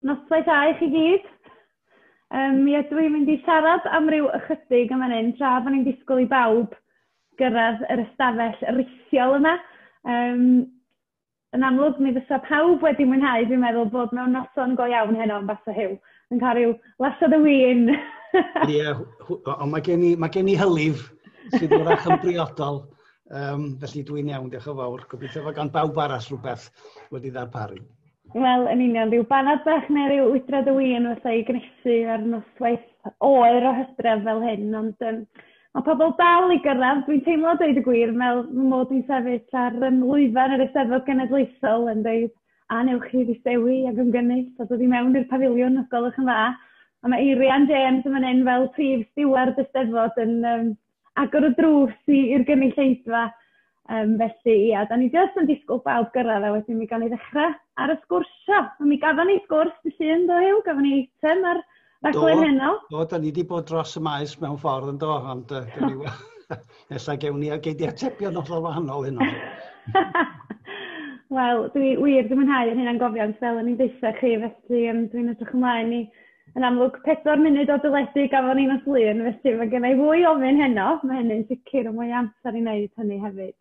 Noswaith a i chi gyd. Mi ydw i'n mynd i siarad am ryw ychydig am hyn, tra bod ni'n disgwyl i bawb gyrraedd yr ystafell rithiol yma. Yn amlwg, mi fysa pawb wedi mwynhau, dwi'n meddwl bod mewn noson go iawn heno yn bas o Huw. Yn cael ryw lasod y win. Ie, ond mae gen i hylif sydd wrach yn briodol. Felly dwi'n iawn, diolch yn fawr. Gobeithio fod gan bawb arall rhywbeth wedi ddarparu. Wel, yn union, rhyw banad bach neu ryw wydrad y win wrth ei gnesu ar noswaith oer o hydref fel hyn. Ond mae pobl dal i gyrraedd, dwi'n teimlo dweud y gwir, fel mod i'n sefyll ar lwyfan yr Eisteddfod Genedlaethol yn dweud, a newch chi ddistewi ac ymgynnull, a dod i mewn i'r pafiliwn, os gwelwch yn dda. A mae Eirian James yn mynd fel prif stiward y Eisteddfod yn agor y drws i'r gynulleidfa. Felly, ia, da ni jyst yn disgwyl bawb gyrraedd a wedyn mi gan i ddechrau ar y sgwrsio. Mi gafon ni sgwrs dy llun, do Huw? Gafon ni eitem ar raglen heno. Do, da ni wedi bod dros y maes mewn ffordd yn do, ond nesaf gewn ni a gei di atebion o wahanol heno. Wel, dwi'n mwynhau yn Hunangofiant fel yn i'n deitha chi, felly dwi'n edrych ymlaen i yn amlwg 4 munud o dyledu gafon ni'n os lun, felly mae gen i fwy ofyn heno, mae hynny'n sicr o mwy amser i wneud hynny hefyd.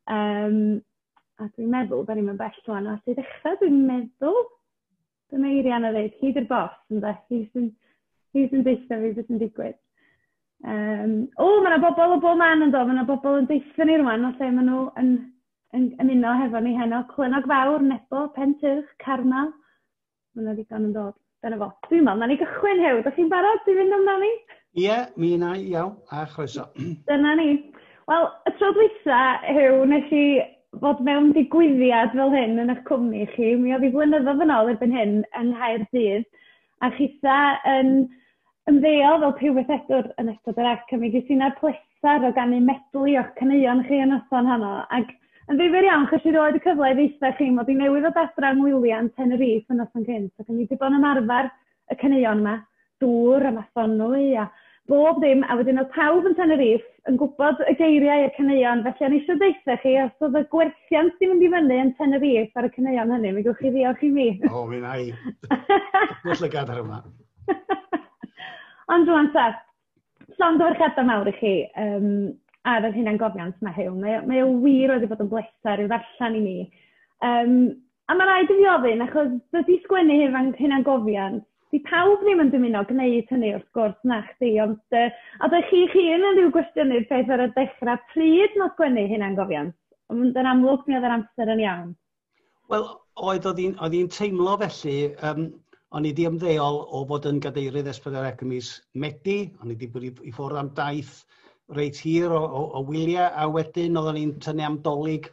A dwi'n meddwl, da ni'n mynd bell rwan, a sydd ddechrau, dwi'n meddwl, dyma Eirian a dweud, hyd i'r boss, ynddo, hyd yn deitha fi beth yn digwydd. Mae yna bobl o bob man yn dod, mae yna bobl yn deitha ni rwan, o lle maen nhw yn ymuno hefo ni heno, Clynog Fawr, Nebo, Pentyrch, Carmel, mae yna ddigon yn dod. Dyna fo. Dwi'n meddwl, na ni gychwyn Huw. Da chi'n barod i fynd amdani? Ie, mi yna, iawn, a chroeso. Dyna ni. Wel, y tro dwytha, Huw, nes i fod mewn digwyddiad fel hyn yn eich cwmni chi. Mi oedd i flynyddoedd yn ôl erbyn hyn yng Nghaerdydd. A chitha yn ymddeol fel Prif Weithredwr yn ystod yr ac. A mi ges i'n ar plesar o ganu medlu o'ch caneuon chi yn noson honno. Ac yn ddifyr iawn, chos i roed y cyfle i ddeitha chi mod i newydd o dadra ngwyliant Tenerife yn noson cynt. Ac o'n i wedi bod yn ymarfer y caneuon yma, dŵr a mathonwy a bob ddim. A wedyn oedd pawb yn Tenerife yn gwybod y geiriau y caneuon. Felly o'n i eisiau deitha chi, os oedd y gwerthiant di mynd i fyny yn Tenerife ar y caneuon hynny, mi gwch chi ddiolch i mi. O, mi na i. Gwrs lygad ar yma. Ond rwan ta, llond o'r chadau mawr i chi. Ar yr Hunangofiant mae Huw. Mae o wir wedi bod yn bleser i'w ddarllen i mi. A mae'n rhaid i fi ofyn, achos dydy sgwennu Hunangofiant, di pawb ddim yn dymuno gwneud hynny wrth gwrs na chdi, ond a ddech chi yn ryw gwestiynu'r peth ar y dechrau pryd mae sgwennu Hunangofiant? Ond yn amlwg mi oedd yr amser yn iawn. Wel, oedd hi'n teimlo felly, o'n i di ymddeol o fod yn gadeirydd S4C ym mis Medi, o'n i di bod i ffwrdd am daith reit hir o wyliau, a wedyn oedden ni'n tynnu am dolyg.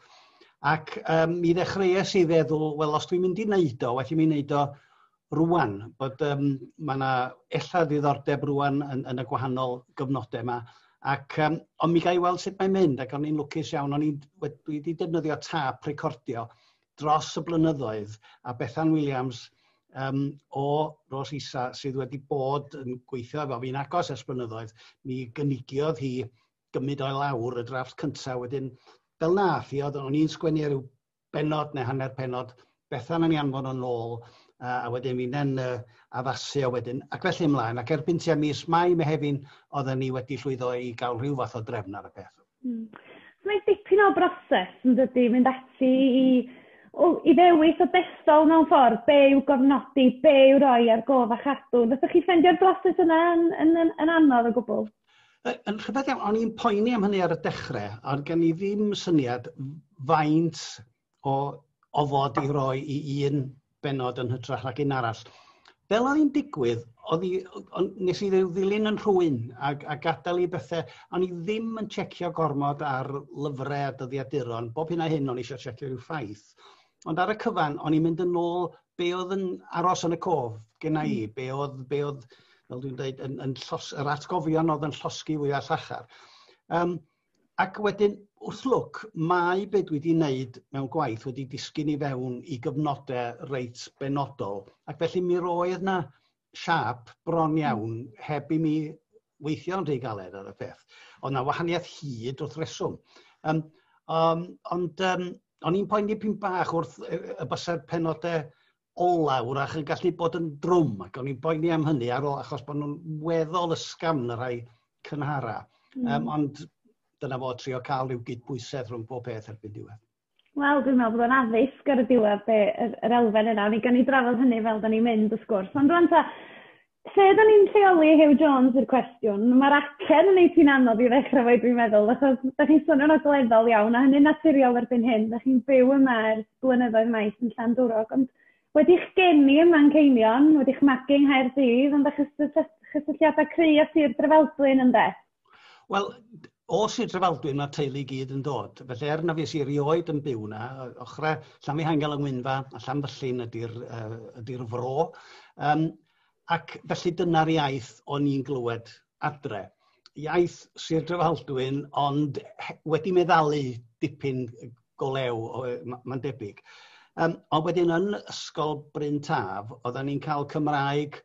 Ac mi ddechreuais i feddwl, wel, os dwi'n mynd i wneud o, well i mi wneud o rwan, bod mae yna ella ddiddordeb rwan yn y gwahanol gyfnodau yma. Ac ond mi gai weld sut mae'n mynd, ac o'n i'n lwcus iawn, dwi wedi defnyddio tap recordio dros y blynyddoedd, a Bethan Williams o Ros Isa sydd wedi bod yn gweithio efo fi'n agos ers blynyddoedd, mi gynigiodd hi gymryd o'i lawr y drafft cyntaf wedyn. Fel nath hi, o'n i'n sgwennu ryw benod neu hanner penod, Bethan yn anfon o'n ôl, a wedyn fi'n addasu o wedyn, ac felly ymlaen, ac erbyn tua mis Mai Mehefin, oedden ni wedi llwyddo i gael rhyw fath o drefn ar y peth. Mae'n dipyn o broses yn dydy, mynd ati i ddewis o destol mewn ffordd, be yw gofnodi, be yw roi ar gof a chadw. Ydych chi ffeindio'r broses yna yn anodd o gwbl? Yn rhywbeth iawn, o'n i'n poeni am hynny ar y dechrau, ond gen i ddim syniad faint o ofod i roi i un benod yn hytrach ac un arall. Fel oedd hi'n digwydd, nes i ddilyn yn rhywun a gadael i bethau, o'n i ddim yn checio gormod ar lyfrau a dyddiaduron. Bob hyn a hyn o'n i eisiau checio rhyw ffaith. Ond ar y cyfan, o'n i'n mynd yn ôl be oedd yn aros yn y cof genna i, be oedd fel dwi'n dweud, yr atgofion oedd yn llosgi fwy a llachar. Ac wedyn, wrth lwc, mae be dwi wedi wneud mewn gwaith wedi disgyn i fewn i gyfnodau reit benodol. Ac felly mi roedd na siap bron iawn heb i mi weithio'n rhy galed ar y peth. Ond na wahaniaeth hyd wrth reswm. Ond o'n i'n poeni pyn bach wrth y bysau'r penodau olawr ac yn gallu bod yn drwm, ac o'n i'n boeni am hynny ar ôl, achos bod nhw'n weddol ysgafn y rhai cynhara. Ond dyna fo trio cael rhyw gydbwysedd rhwng bob peth erbyn diwedd. Wel, dwi'n meddwl bod o'n addysg ar y diwedd yr elfen yna. Ni gan i drafod hynny fel da ni'n mynd y sgwrs. Ond rwan ta, lle da ni'n lleoli Huw Jones i'r cwestiwn? Mae'r acen yn ei ti'n anodd i ddechrau fo, dwi'n meddwl, achos da chi'n swnio'n ogleddol iawn, a hynny'n naturiol erbyn hyn. Da chi'n byw yma ers blynyddoedd maith yn Llandwrog, ond wedi'ch geni yma yn Ceinion, wedi'ch magu yng Nghaerdydd, ond a'ch chysylltiadau cry a Sir Drefaldwyn yn de? Wel, o Sir Drefaldwyn mae'r teulu gyd yn dod. Felly na fi si erioed yn byw na, ochrau Llanfihangel yng Ngwynfa a Llanfyllin ydy'r fro. Ac felly dyna'r iaith o'n i'n glywed adre. Iaith Sir Drefaldwyn, ond wedi meddalu dipyn golew, mae'n debyg. Ond wedyn yn ysgol Bryn Taf, oedden ni'n cael Cymraeg,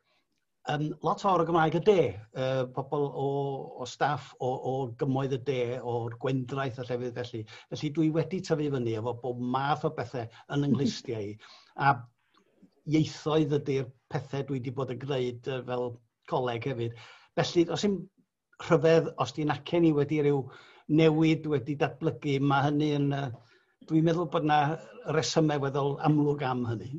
lot o'r Gymraeg y de, pobl o staff o gymoedd y de, o'r gwendraeth a llefydd felly. Felly dwi wedi tyfu fyny efo bob math o bethau yn ynghlistau i. A ieithoedd ydy'r pethau dwi wedi bod yn gwneud fel coleg hefyd. Felly, os yw'n rhyfedd, os di'n acen i wedi rhyw newid wedi datblygu, mae hynny yn... Dwi'n meddwl bod yna resymau weddol amlwg am hynny.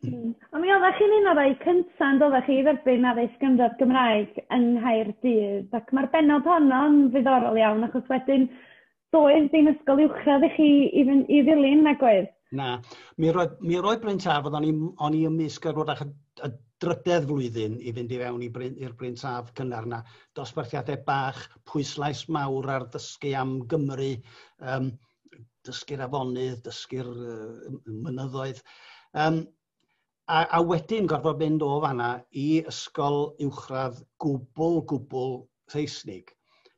Ond mi oeddech chi'n un o'r rhai cyntaf yn doeddech chi dderbyn addysg gynradd Gymraeg yng Nghaerdydd, ac mae'r benod honno'n ddiddorol iawn, achos wedyn doedd dim ysgol uwchradd i chi i ddilyn nag oedd? Na, mi roedd Bryn Taf, o'n i ymysg ar y drydedd flwyddyn i fynd i fewn i'r Bryn Taf cynnar na, dosbarthiadau bach, pwyslais mawr ar dysgu am Gymru, dysgu'r afonydd, dysgu'r mynyddoedd. A wedyn gorfod mynd o fanna i ysgol uwchradd gwbl Saesnig.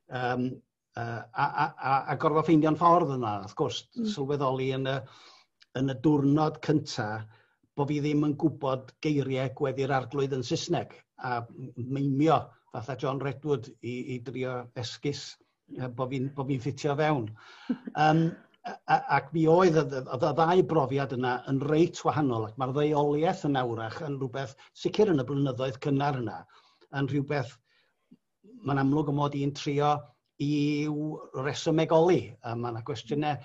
A gorfod ffeindio'n ffordd yna, wrth gwrs, sylweddoli yn y diwrnod cyntaf, bod fi ddim yn gwybod geiriau gweddi'r arglwydd yn Saesneg, a meimio fatha John Redwood i drio esgus bod fi'n ffitio fewn. Ac mi oedd y ddau brofiad yna yn reit wahanol, ac mae'r ddeuoliaeth yn awrach yn rhywbeth, sicr yn y blynyddoedd cynnar yna, yn rhywbeth, mae'n amlwg o mod i'n trio i'w resymegoli. Mae yna gwestiynau,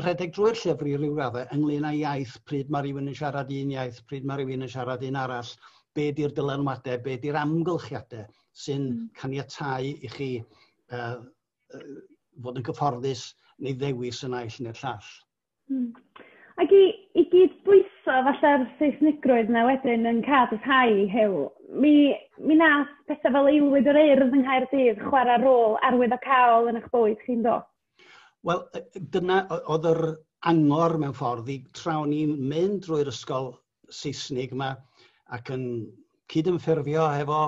rhedeg drwy'r llyfr i ryw raddau ynglyn â iaith, pryd mae rhywun yn siarad un iaith, pryd mae rhywun yn siarad un arall, be di'r dylanwadau, be di'r amgylchiadau sy'n caniatáu i chi fod yn gyfforddus neu ddewis yn aill neu'r llall. Ac i gyd bwyso falle'r Saesnigrwydd yna wedyn yn cadw rhai Huw, mi nath pethau fel aelwyd yr urdd yng Nghaerdydd chwarae rôl arwyddocaol yn eich bywyd chi'n do? Wel, dyna oedd yr angor mewn ffordd i trawn ni'n mynd drwy'r ysgol Saesnig yma ac yn cydymffurfio efo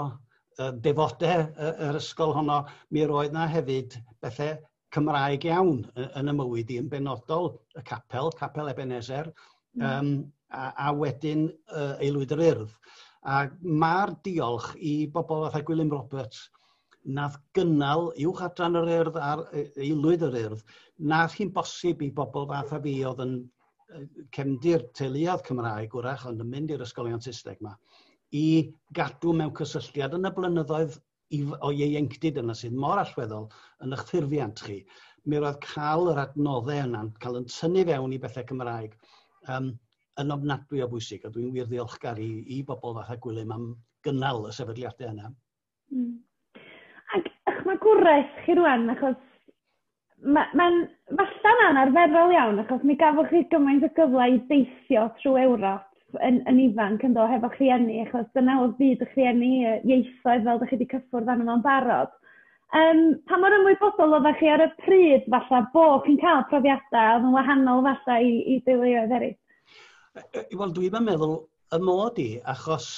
defodau yr ysgol honno. Mi roedd yna hefyd bethau Cymraeg iawn yn y mywyd i yn benodol y capel Ebenezer, a wedyn aelwyd yr urdd. A mae'r diolch i bobl fatha Gwilym Roberts, nath gynnal uwch adran yr urdd a'r aelwyd yr urdd, nath hi'n bosib i bobl fatha fi oedd yn cefndir teuluoedd Cymraeg wrach, ond yn mynd i'r ysgolion Saesneg yma, i gadw mewn cysylltiad yn y blynyddoedd o ieuenctid yna sydd mor allweddol yn eich ffurfiant chi. Mi roedd cael yr adnoddau yna, cael yn tynnu fewn i bethau Cymraeg yn ofnadwy o bwysig, a dwi'n wir ddiolchgar i bobl fatha Gwilym am gynnal y sefydliadau yna. Ac eich magwraeth chi rwan, achos mae'n falle'n anarferol iawn, achos mi gafwch chi gymaint o gyfle i deithio trwy Ewrop yn ifanc yn dod hefo rhieni, achos dyna oedd byd y rhieni ieithoedd fel ydych chi wedi cyffwrdd arno fo'n barod. Pa mor ymwybodol oeddech chi ar y pryd falle bod chi'n cael profiadau oedd yn wahanol falle i deuluoedd eraill? Wel, dwi'n meddwl y mod i, achos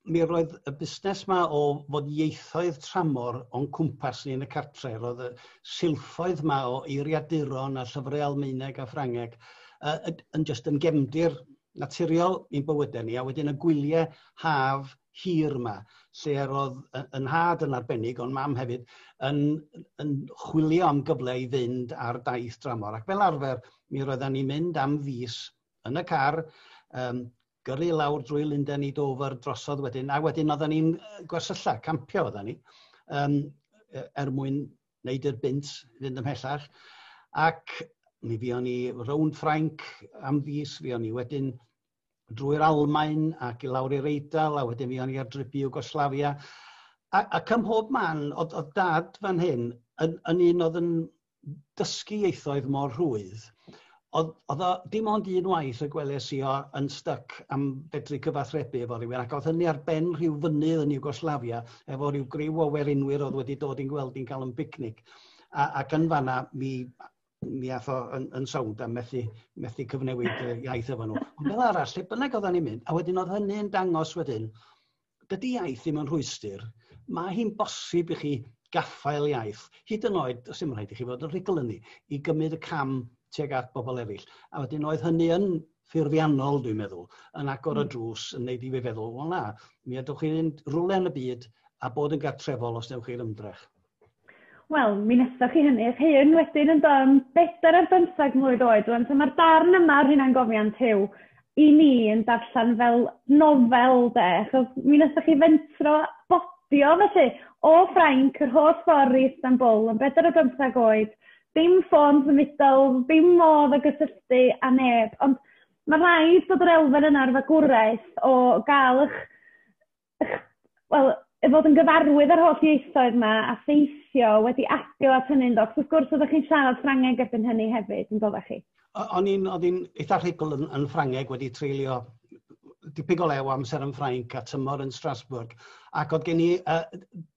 mi roedd y busnes yma o fod ieithoedd tramor o'n cwmpas ni yn y cartre, roedd y silffoedd yma o eiriaduron a llyfrau Almaeneg a Ffrangeg yn just yn gefndir naturiol i'n bywydau ni, a wedyn y gwyliau haf hir yma, lle roedd yn had yn arbennig, ond mam hefyd, yn chwilio am gyfle i fynd ar daith dramor. Ac fel arfer, mi roedden ni'n mynd am fis yn y car, gyrru lawr drwy Lundain I Dover drosodd wedyn, a wedyn oedden ni'n gwersylla, campio oedden ni, mwyn wneud yr bint, fynd ymhellach. Ac mi fuon ni rownd Ffrainc am fis, fuon ni wedyn drwy'r Almaen ac I lawr i'r Eidal, a wedyn fuon ni ar drip I Jugoslavia. Ac ym mhob man, oedd dad fan hyn, yn un oedd yn dysgu ieithoedd mor rhwydd, oedd o dim ond un waith y gweles I o yn styc am fedru cyfathrebu efo rhywun, ac oedd hynny ar ben rhyw fynydd yn Jugoslavia, efo rhyw griw o werinwyr oedd wedi dod i'n gweld i'n cael yn picnic. Ac yn fanna, mi ath o yn sawnd a methu cyfnewid iaith efo nhw. Ond fel arall, lle bynnag oedden ni'n mynd, a wedyn oedd hynny'n dangos wedyn, dydy iaith ddim yn rhwystyr, mae hi'n bosib I chi gaffael iaith, hyd yn oed, os dim rhaid I chi fod yn rhugl I gymryd y cam tuag at bobl eraill. A wedyn oedd hynny yn ffurfiannol, dwi'n meddwl, yn agor y drws yn neud I fi feddwl, wel na, mi ydwch chi'n rwle yn y byd a bod yn gartrefol os newch chi'r ymdrech. Wel, mi nesach chi hynny. Eich hyn wedyn yn dod 4 ar 5 mlwydd oed, rwan, so mae'r darn yma ar Hunangofiant Huw I ni yn darllen fel nofel, de. Achos mi nesach chi fentro bodio, felly, o Ffrainc, yr holl ffordd I Istanbul, yn 4 ar 5 oed, dim ffôn symudol, dim modd o gysylltu a neb, ond mae rhaid bod yr elfen yna ar fagwraeth o gael fod yn gyfarwydd ar holl ieithoedd yma a theithio wedi adio at hynny'n dod. Wrth gwrs, oeddech chi'n siarad Ffrangeg erbyn hynny hefyd, yn doeddech chi? O'n i'n eitha rhugl yn Ffrangeg wedi treulio dipyn o lew amser yn Ffrainc a tymor yn Strasbourg. Ac oedd gen I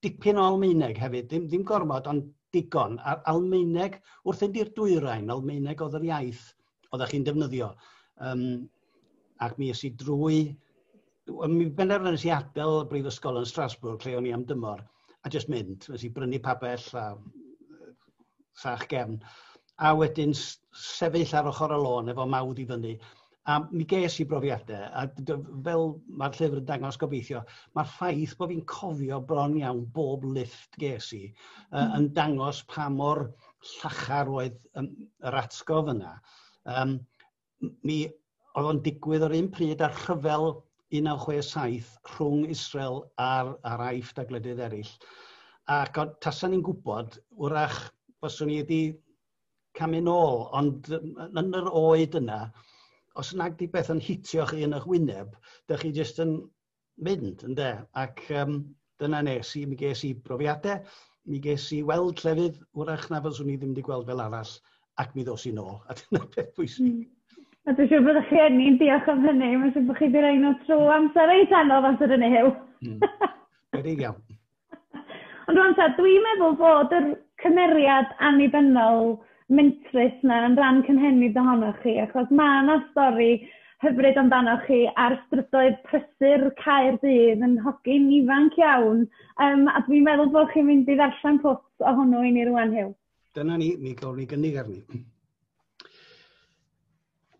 dipyn o Almaeneg hefyd, ddim gormod, ond digon. Almaeneg, wrth fynd i'r dwyrain, Almaeneg oedd yr iaith oeddech chi'n defnyddio. Ac mi ys I drwy... Mi benderfynais I adael y brifysgol yn Strasbourg, lle o'n I am dymor, a jyst mynd. Nes I brynu pabell a sach gefn. A wedyn sefyll ar ochr y lôn efo mawd I fyny. A mi ges I brofiadau, a fel mae'r llyfr yn dangos gobeithio, mae'r ffaith bod fi'n cofio bron iawn bob lifft ges I, yn dangos pa mor llachar oedd yr atgof yna. Oedd o'n digwydd o'r un pryd ar rhyfel 1967 rhwng Israel a'r Aifft a gwledydd eraill. Ac tasan ni'n gwybod, wrach, byswn ni wedi camu nôl, ond yn yr oed yna, os nag di beth yn hitio chi yn eich wyneb, dych chi jyst yn mynd, ynde? Ac dyna nes I, mi ges I brofiadau, mi ges I weld llefydd, wrach na fyswn I ddim wedi gweld fel arall, ac mi ddos I nôl. A dyna beth bwysig. A dwi'n siŵr bod chi enni'n diolch am hynny, mae'n siŵr bod chi wedi rhaid nhw trwy amser reit anodd amser yn Huw. Wedi iawn. Ond rwan ta, dwi'n meddwl bod yr cymeriad annibynnol mentrus na yn rhan cynhenid ohonoch chi, achos mae yna stori hyfryd amdanoch chi ar strydoedd prysur Caerdydd yn hogyn ifanc iawn, a dwi'n meddwl bod chi'n mynd I ddarllen pwt ohono I ni rwan Huw. Dyna ni, mi gawn ni gynnig arni.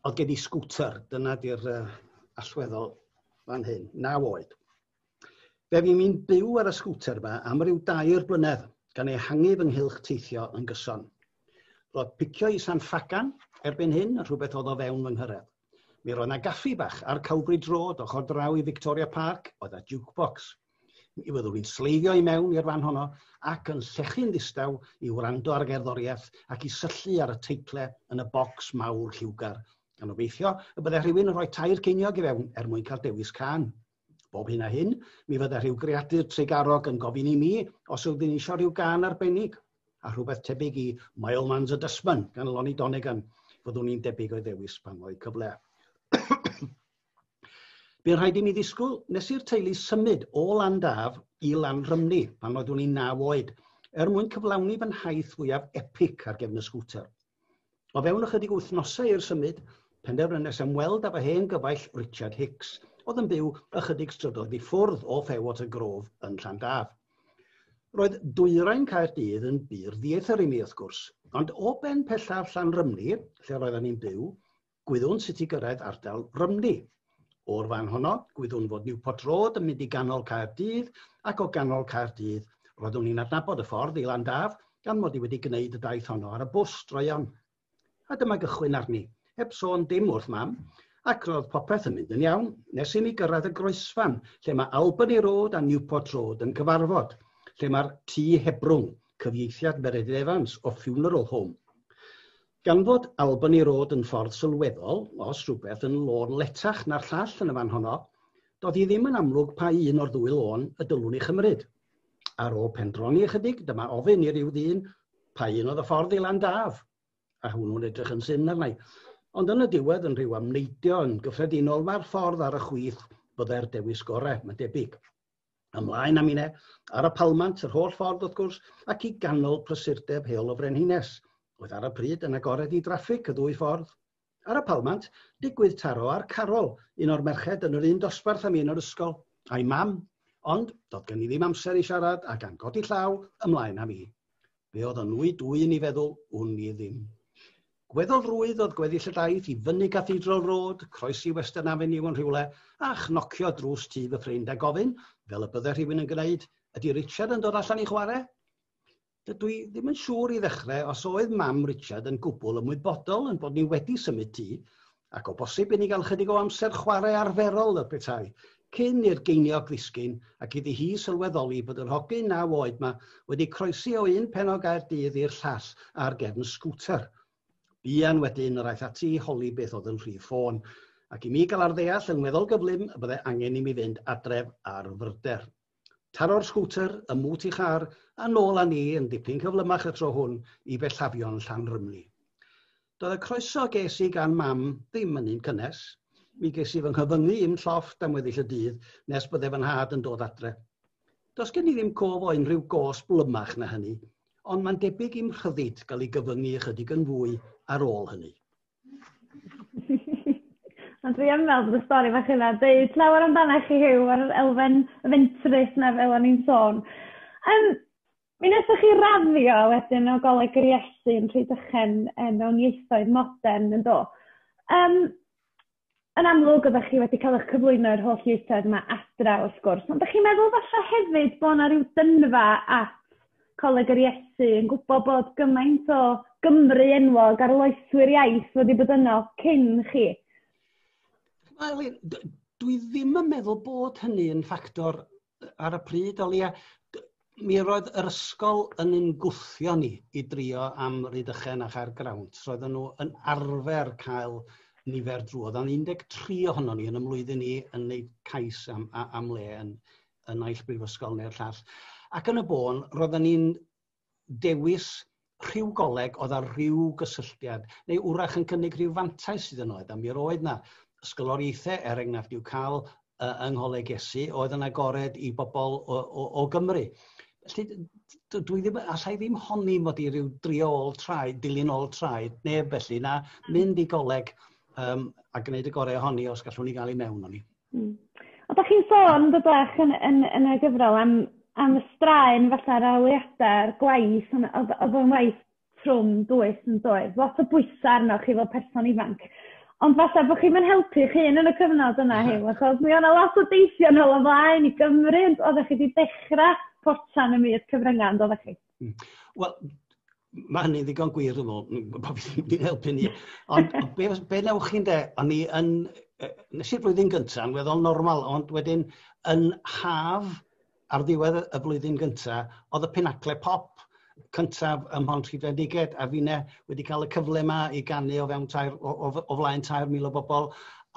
Oedd gen I sgwter, dyna di'r allweddol fan hyn, 9 oed. Fe fi'n mynd byw ar y sgwter yma am ryw 2 blynedd, gan ehangu fy nghylch teithio yn gyson. Roedd picio I San Ffagan erbyn hyn, rhywbeth oedd o fewn fy nghyrraedd. Mi roedd yna gaffi bach ar Cowbridge Road, ochr draw I Victoria Park, oedd a jukebox. Mi fyddwn ni'n sleifio I mewn i'r fan honno, ac yn llechu'n ddistaw I wrando ar gerddoriaeth ac I syllu ar y teitle yn y bocs mawr lliwgar. Gan obeithio, y bydde rhywun yn rhoi 2 ceiniog I fewn mwyn cael dewis can. Bob hyn a hyn, mi fydde rhyw greadur treigarog yn gofyn I mi os ydyn ni eisiau rhyw gan arbennig, a rhywbeth tebyg I Mileman's a Dustman gan Lonnie Donegan, fyddwn ni'n debyg o'i ddewis pan oedd cyfle. Bu'n rhaid I mi ddisgwyl nes i'r teulu symud o Landaf I Lan Rymni pan oeddwn i'n 9 oed, mwyn cyflawni fy nhaith fwyaf epic ar gefn y sgwter. O fewn ychydig wythnosau i'r symud, penderfynais am weld â fy hen gyfaill Richard Hicks, oedd yn byw ychydig strydoedd I ffwrdd o Fairwater Grove yn Llandaf. Roedd dwyrain Caerdydd yn bir ddieithr I mi wrth gwrs, ond o ben pellaf Llanrymni, lle roedden ni'n byw, gwyddwn sut I gyrraedd ardal Rymni. O'r fan honno, gwyddwn fod Newport Road yn mynd I ganol Caerdydd, ac o ganol Caerdydd, roeddwn ni'n adnabod y ffordd I Landaf, gan mod I wedi gwneud y daith honno ar y bws droion. A dyma gychwyn arni, heb sôn dim wrth mam, Ac roedd popeth yn mynd yn iawn, nes i ni gyrraedd y groesfan, lle mae Albany Road a Newport Road yn cyfarfod, lle mae'r tŷ Hebrwng, cyfieithiad Meredith Evans o Funeral Home. Gan fod Albany Road yn ffordd sylweddol, os rhywbeth yn lôn letach na'r llall yn y fan honno, doedd hi ddim yn amlwg pa un o'r ddwy lôn y dylwn i chymryd. Ar ôl pendroni ychydig, dyma ofyn i ryw ddyn pa un oedd y ffordd i Landaf, a hwnnw'n edrych yn syn arna i. Ond yn y diwedd yn rhyw amneidio yn gyffredinol mae'r ffordd ar y chwith byddai'r dewis gorau, mae'n debyg. Ymlaen am unne, ar y palmant yr holl ffordd wrth gwrs, ac i ganol prysurdeb heol o Frenhines. Oedd ar y pryd yn agored i draffic y ddwy ffordd. Ar y palmant, digwydd taro ar Carol, un o'r merched yn yr un dosbarth am un o'r ysgol, a'i mam, ond doedd gen i ddim amser i siarad a gan godi llaw ymlaen am i. Be oedd yn nwy dwy'n i feddwl, wn i ddim. Gweddol rwydd oedd gweddill y daith i fyny Cathedral Road, croesi Western Avenue yn rhywle, a chnocio drws tŷ fy ffrind a gofyn, fel y bydde rhywun yn gwneud, ydy Richard yn dod allan i chwarae? Dwi ddim yn siŵr i ddechrau os oedd mam Richard yn gwbl ymwybodol yn bod ni wedi symud tŷ, ac o bosib i ni gael chydig o amser chwarae arferol y petai, cyn i'r geiniog ddisgyn ac iddi hi sylweddoli bod yr hogyn 9 oed yma wedi croesi o un pen o Gaerdydd i'r llall ar gefn sgwter. Buan wedyn yr aeth ati holi beth oedd yn rhif ffôn, ac i mi gael ar ddeall yn weddol gyflym y byddai angen i mi fynd adref ar fyrder. Taro'r sgwter, ymwt i char, a nôl â ni yn dipyn cyflymach y tro hwn i bellafio'n Llanrymli. Doedd y croeso ges i gan mam ddim yn un cynnes. Mi ges i fy nghyfyngu i'm llofft am weddill y dydd nes byddai fy nhad yn dod adre. Does gen i ddim cof o unrhyw gos blymach na hynny, ond mae'n debyg i'm rhyddid gael ei gyfyngu ychydig yn fwy ar ôl hynny. Ond dwi am meddwl bod y stori fach yna, dweud llawer amdana chi Huw ar yr elfen y fentrus na fel o'n i'n sôn. Mi neswch chi raddio wedyn o goleg yr Iesu yn Rhydychen mewn ieithoedd modern yn do. Yn amlwg ydych chi wedi cael eich cyflwyno i'r holl ieithoedd yma adra wrth gwrs, ond ydych chi'n meddwl falle hefyd bod yna rhyw dynfa at coleg yr Iesu yn gwybod bod gymaint o Gymru enwog arloeswyr iaith wedi bod yno cyn chi? Elin, dwi ddim yn meddwl bod hynny yn ffactor ar y pryd, Olia. Mi roedd yr ysgol yn ein gwthio ni i drio am Rhydychen a Chaergrawnt. Roedden nhw yn arfer cael nifer drwodd. Ond 13 ohono ni yn ymlwyddyn ni yn gwneud cais am le yn naill brifysgol neu'r llall. Ac yn y bôn, roedden ni'n dewis rhyw goleg oedd ar rhyw gysylltiad, neu wrach yn cynnig rhyw fantais sydd yn oed. A mi roedd na ysgoloriaethau enghraifft i'w cael yng Ngholeg Iesu oedd yn agored i bobl o Gymru. Felly, dwi ddim, allai ddim honni mod i ryw dilyn ôl traed, neb felly, na mynd i goleg a gwneud y gorau ohoni os gallwn ni gael ei mewn o'n i. O, da chi'n sôn dydach yn y gyfrol am y straen fatha'r arholiadau'r gwaith, oedd yn waith trwm dwys yn doedd. Lot o bwysau arnoch chi fel person ifanc. Ond falle bod chi'n mynd helpu chi yn y cyfnod yna, Huw, achos mi o'na lot o deithio nôl ymlaen i Gymru, oeddech chi wedi dechrau portan y myd cyfryngan, oeddech chi? Wel, mae hynny ddigon gwir yn ôl, bod fi ddim yn helpu ni. Ond be newch chi'n de, o'n i yn, nes i'r flwyddyn gyntaf yn weddol normal, ond wedyn yn haf ar ddiwedd y flwyddyn gyntaf, oedd y pinacle pop cyntaf ym Mhont Rhyddfediged, a finne wedi cael y cyfle yma i ganu o flaen 3,000 o bobl,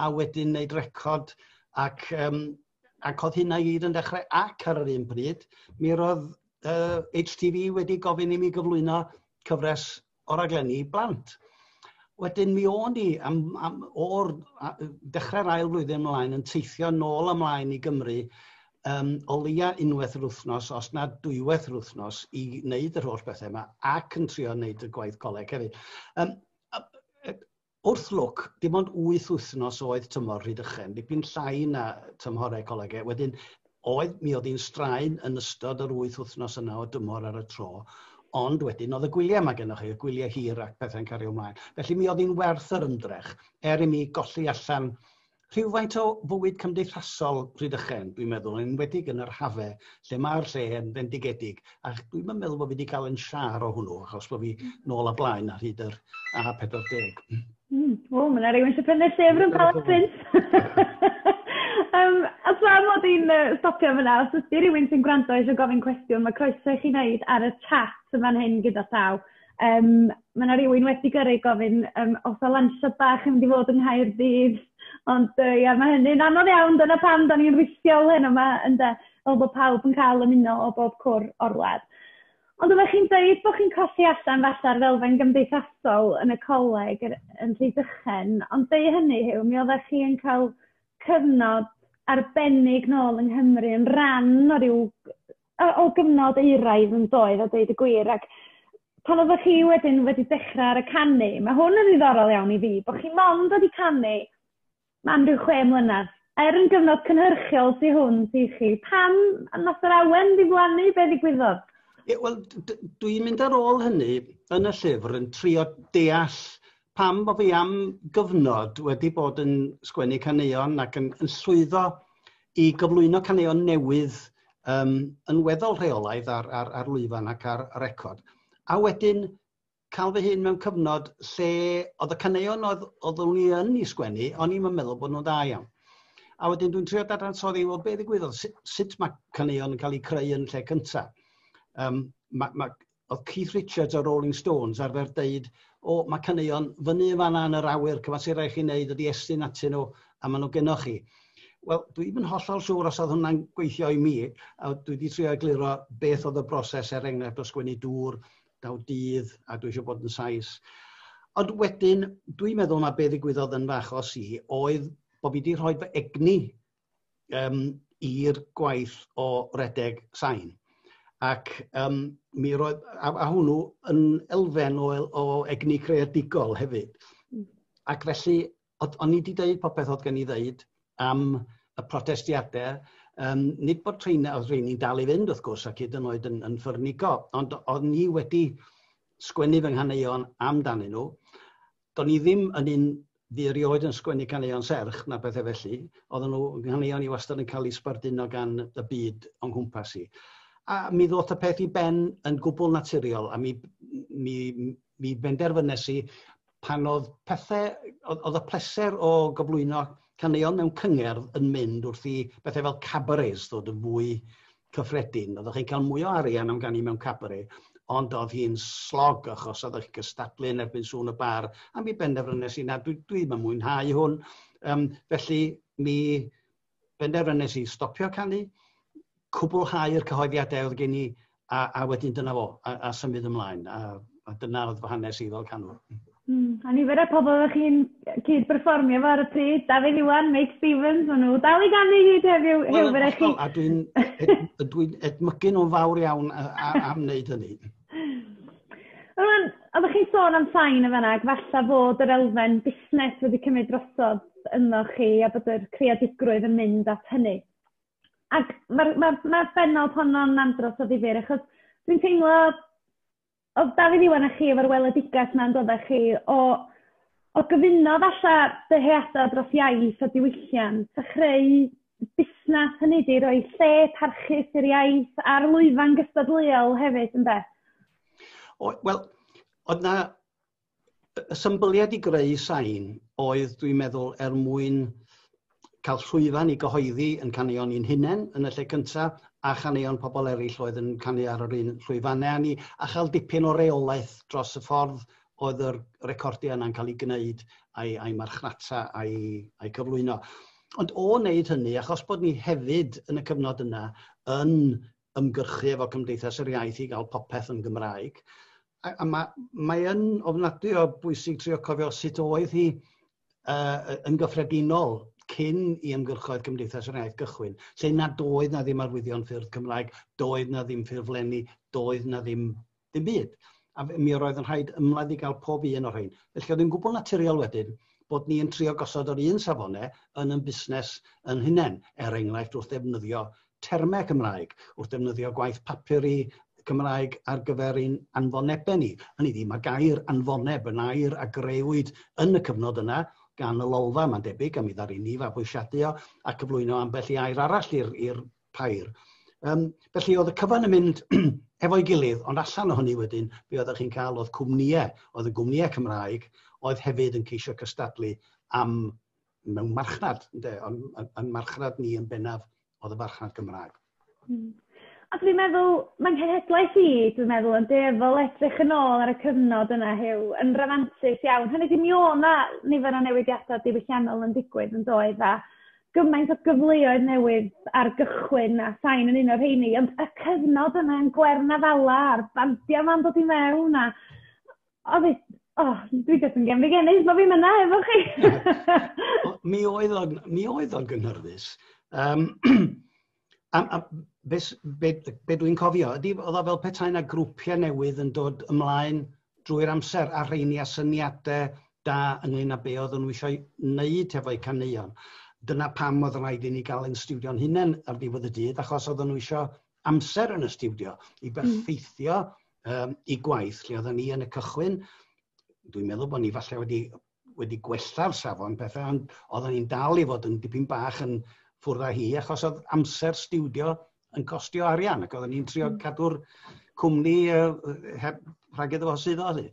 a wedyn wneud record, ac oedd hynna i gyd yn dechrau, ac ar yr un bryd, mi roedd HTV wedi gofyn i mi gyflwyno cyfres o raglenni blant. Wedyn mi o'n i, o'r dechrau'r ail flwyddyn ymlaen, yn teithio nôl ymlaen i Gymru, o leia unwaith yr wythnos, os na dwywaith yr wythnos, i wneud yr holl bethau yma, ac yn trio wneud y gwaith coleg hefyd. Wrth lwc, dim ond 8 wythnos oedd tymor Rhydychen, dipyn llai na tymhorau colegau. Wedyn, mi oedd hi'n straen yn ystod yr 8 wythnos yna o dymor ar y tro, ond wedyn oedd y gwyliau yma gennych chi, y gwyliau hir ac pethau'n cario ymlaen. Felly mi oedd hi'n werth yr ymdrech, i mi golli allan rhywfaint o fywyd cymdeithasol Rhydychen, dwi'n meddwl, yn enwedig yn yr hafau, lle mae'r lle yn fendigedig. A dwi'n meddwl bod fi wedi cael yn siar o hwnnw, achos bod fi nôl a blaen ar hyd yr A40. O, mae'n rhywun sy'n prynu llyfr yn cael print. A tra mod i'n stopio fyna, os ydy rhywun sy'n gwrando eisiau gofyn cwestiwn, mae croeso i chi wneud ar y chat yma'n hyn gyda llaw. Mae yna rhywun wedi gyrru gofyn os o Lansiad bach yn mynd i fod yng Nghaerdydd. Ond mae hynny'n anodd iawn, dyna pam da ni'n rhwystiol hyn yma, fel bod pawb yn cael ymuno o bob cwr o'r wlad. Ond oeddech chi'n dweud bod chi'n colli allan falla'r ddelfen gymdeithasol yn y coleg yn Rhydychen, ond dweud hynny, Huw, mi oeddech chi'n cael cyfnod arbennig nôl yng Nghymru yn rhan o gyfnod euraidd yn doedd, a dweud y gwir, ac pan oeddech chi wedyn wedi dechrau ar y canu, mae hwn yn ddiddorol iawn i fi, bod chi mond wedi canu am rhyw 6 mlynedd. Yn gyfnod cynhyrchiol sy'n hwn sy'n chi, pam nath yr awen ddiflannu, be ddigwyddodd? Wel, dwi'n mynd ar ôl hynny yn y llyfr yn trio deall pam bod fi am gyfnod wedi bod yn sgwennu caneuon ac yn llwyddo i gyflwyno caneuon newydd yn weddol rheolaidd ar lwyfan ac ar record. A wedyn cael fy hun mewn cyfnod lle oedd y caneuon oeddwn i yn ei sgwennu, o'n i'n meddwl bod nhw'n dda iawn. A wedyn dwi'n trio dadansoddi, wel, be ddigwyddodd, sut mae caneuon yn cael eu creu yn lle cyntaf. Oedd Keith Richards o Rolling Stones arfer deud, mae caneuon fyny fanna yn yr awyr, cyfasurau chi'n neud ydi estyn atyn nhw, a maen nhw gennych chi. Wel, dwi'n yn hollol siŵr os oedd hwnna'n gweithio i mi, a dwi wedi trio egluro beth oedd y broses enghraifft o sgwennu dŵr, daw dydd, a dwi eisiau bod yn sais. Ond wedyn, dwi'n meddwl mae beth ddigwyddodd yn fach o si, oedd bod fi wedi rhoi fy egni i'r gwaith o redeg sain. Ac mi roedd, a hwnnw yn elfen o egni creadigol hefyd. Ac felly, o'n i wedi dweud popeth oedd gen i ddeud am y protestiadau, nid bod rheini'n dal i fynd wrth gwrs ac hyd yn oed yn ffyrnigo, ond o'n i wedi sgwennu fy nghaneuon amdanyn nhw. Do'n i ddim yn un fi erioed yn sgwennu caneuon serch na bethau felly, oedden nhw nghaneuon i wastad yn cael eu sbarduno gan y byd o'n nghwmpas i. A mi ddoth y peth i ben yn gwbl naturiol, a mi benderfynes i pan oedd pethau, oedd y pleser o gyflwyno caneuon mewn cyngerdd yn mynd wrth i bethau fel cabarets ddod yn fwy cyffredin. Oeddech chi'n cael mwy o arian am ganu mewn cabaret, ond oedd hi'n slog achos oeddech chi'n gystadlu yn erbyn sŵn y bar, a mi benderfynes i na, dwi'n mwynhau hwn. Felly mi benderfynes i stopio canu, cwblhau'r cyhoeddiadau oedd gen i, a wedyn dyna fo, a symud ymlaen. A dyna oedd fy hanes i fel canwr. A nifer y pobl ydych chi'n cyd-perfformio fo ar y pryd, Dafydd Iwan, Mike Stevens, maen nhw dal i ganu hyd heddiw, Huw fyddech chi. A dwi'n edmygu nhw'n fawr iawn am wneud hynny. Oeddech chi'n sôn am sain y fanna, ac falle fod yr elfen busnes wedi cymryd drosodd ynddo chi a bod yr creadigrwydd yn mynd at hynny. Ac mae'r benod honno'n andros o ddifyr, achos dwi'n teimlo oedd Dafydd Iwan a chi efo'r weledigaeth na'n dod â chi o gyfuno falle dyheadau dros iaith a diwylliant, a chreu busnes hynny di roi lle parchus i'r iaith a'r lwyfan gystadleuol hefyd, ynde? Wel, oedd na y symboliad i greu sain oedd, dwi'n meddwl, mwyn cael llwyfan i gyhoeddi yn caneuon i'n hunain yn y lle cyntaf, a chaneuon pobl eraill oedd yn canu ar yr un llwyfannau ni, a chael dipyn o reolaeth dros y ffordd oedd yr recordiau yna'n cael ei gwneud a'i marchnata a'i cyflwyno. Ond o wneud hynny, achos bod ni hefyd yn y cyfnod yna yn ymgyrchu efo Cymdeithas yr Iaith i gael popeth yn Gymraeg, a mae yn ofnadwy o bwysig trio cofio sut oedd hi yn gyffredinol cyn i ymgyrchoedd Cymdeithas yr Iaith gychwyn, lle nad oedd na ddim arwyddion ffyrdd Cymraeg, doedd na ddim ffurflenni, doedd na ddim byd. A mi roedd yn rhaid ymladd i gael pob un o'r rhain. Felly oedd yn gwbl naturiol wedyn bod ni'n trio gosod o'r un safonau yn busnes yn hunain, enghraifft wrth defnyddio termau Cymraeg, wrth defnyddio gwaith papur i Cymraeg ar gyfer ein anfonebau ni. Hynny ydi, mae gair anfoneb yn air a greuwyd yn y cyfnod yna gan y lolfa, mae'n debyg, a mi ddari ni fabwysiadu o, a cyflwyno ambell i air arall i'r pair. Felly oedd y cyfan yn mynd efo'i gilydd, ond allan o hynny wedyn, be oeddech chi'n cael oedd cwmnïau, oedd y gwmnïau Cymraeg, oedd hefyd yn ceisio cystadlu am mewn marchnad, yn marchnad ni yn bennaf oedd y marchnad Cymraeg. A dwi'n meddwl, mae'n cenhedlaeth i, dwi'n meddwl, yn defol edrych yn ôl ar y cyfnod yna, Huw, yn romantus iawn. Hynny di mi o na nifer o newidiadau diwylliannol yn digwydd yn doedd, a gymaint o gyfleoedd newydd ar gychwyn a sain yn un o'r rheini, ond y cyfnod yna yn Gwernafala a'r bandiau ma'n dod i mewn, a dwi jyst yn gefnigennus, bo fi'n yna efo chi. Mi oedd o'n gynhyrfus. Be dwi'n cofio, oedd o fel petai na grwpiau newydd yn dod ymlaen drwy'r amser a rheini a syniadau da ynglyn â be oedd nhw eisiau wneud efo'u caneuon. Dyna pam oedd rhaid i ni gael ein stiwdio'n hunain ar ddiwedd y dydd, achos oedd nhw eisiau amser yn y stiwdio i berffeithio i gwaith lle oedden ni yn y cychwyn. Dwi'n meddwl bod ni falle wedi gwella'r safon pethau, ond oedden ni'n dal i fod yn dipyn bach yn ffwrdd â hi, achos oedd amser stiwdio yn costio arian, ac oedden ni'n trio cadw'r cwmni heb rhagedd o sydd o hynny.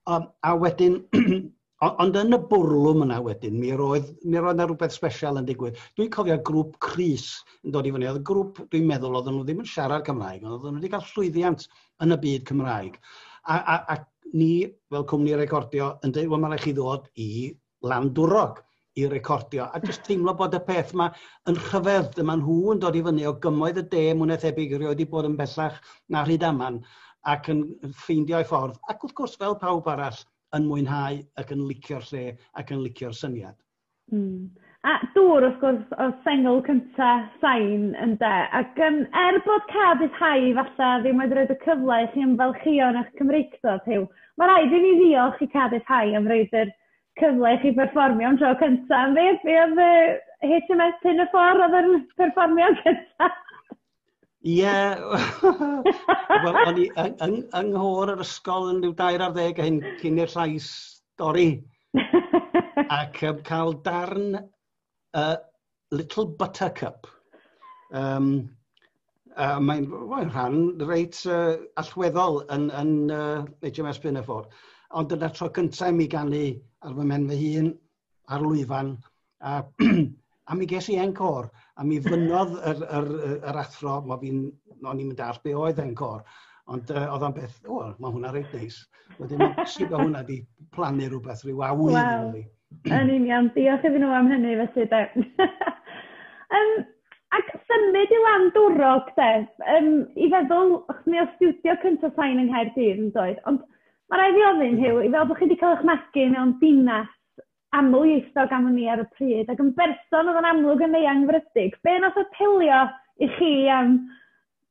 A wedyn, ond yn y bwrlwm yna wedyn, mi roedd na rhywbeth special yn digwydd. Dwi'n cofio grŵp Cris yn dod i fyny. Oedd y grŵp, dwi'n meddwl, oedden nhw ddim yn siarad Cymraeg, ond oedden nhw wedi cael llwyddiant yn y byd Cymraeg. A ni, fel cwmni recordio, yn dweud, wel, mae'n rhaid chi ddod i Landwrog i recordio, a jyst teimlo bod y peth yma yn rhyfedd. Dyma nhw yn dod i fyny o gymoedd y de mwyn ethebyg rioed wedi bod yn bellach na Rhydaman ac yn ffeindio'i ffordd. Ac wrth gwrs fel pawb arall yn mwynhau ac yn licio'r lle ac yn licio'r syniad. A dŵr wrth gwrs o sengl cynta sain ynde, ac bod Cardiff High falle ddim wedi rhaid y cyfle i chi ymfalchio yn eich Cymreictod, Huw. Mae rhaid i ni ddiolch i Cardiff High am roed yr cyfle i chi perfformio am tro cynta. Be oedd HMS hyn y ffordd oedd yn perfformio cynta? Ie, wel, o'n i yng nghor yr ysgol yn rhyw 20 cyn i'r llais dorri. Ac cael darn Little Buttercup. Mae'n rhan reit allweddol yn HMS Pinafore. Ond dyna tro cyntaf mi ganu ar fy men fy hun ar lwyfan. A mi ges i encor. A mi flynodd yr athro, o'n i'n mynd ar be oedd encor. Ond oedd o'n beth, mae hwnna reit neis. Wedyn, sydd o hwnna di plannu rhywbeth rhyw awydd. Waw, yn union. Diolch iddyn nhw am hynny felly, de. Ac symud i Landwrog, de. I feddwl, mi o stiwdio cyntaf sain yng Nghaerdydd yn dod. Ond mae rhaid i ofyn, Huw, i fel bod chi wedi cael eich magu mewn dinas amlieithog am ni ar y pryd, ac yn berson oedd yn amlwg yn eangfrydig, be nath apelio i chi am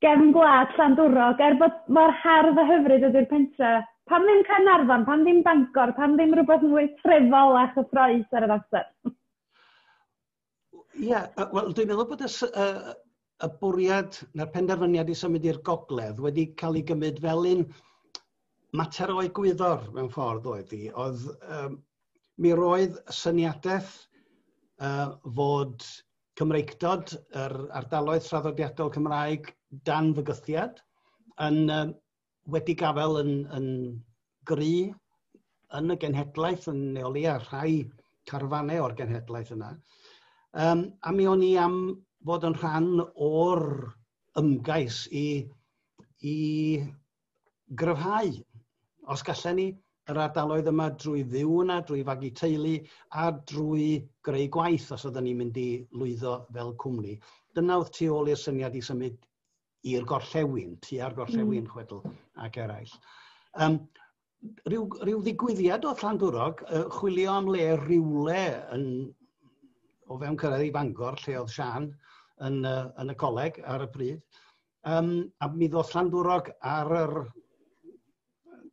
gefn gwlad Landwrog, bod mor hardd a hyfryd ydy'r pentre? Pam ddim Caernarfon, pam ddim Bangor, pam ddim rhywbeth mwy trefol a chyffroes ar y amser? Ie, wel, dwi'n meddwl bod y bwriad na'r penderfyniad i symud i'r gogledd wedi cael ei gymryd fel un mater o egwyddor mewn ffordd oedd hi. Mi roedd syniadaeth fod Cymreictod, yr ardaloedd traddodiadol Cymraeg dan fygythiad, wedi gafel yn gry yn y genhedlaeth yn neoli a rhai carfanau o'r genhedlaeth yna. A mi o'n i am fod yn rhan o'r ymgais i gryfhau, os gallen ni, yr ardaloedd yma drwy fyw yna, drwy fagu teulu a drwy greu gwaith os oedden ni'n mynd i lwyddo fel cwmni. Dyna oedd tu ôl i'r syniad i symud i'r gorllewin, tua'r gorllewin chwedl ac eraill. Ryw ddigwyddiad o Llandwrog chwilio am le rywle o fewn cyrraedd i Bangor, lle oedd Sian yn y coleg ar y pryd. A mi ddoth Llandwrog ar y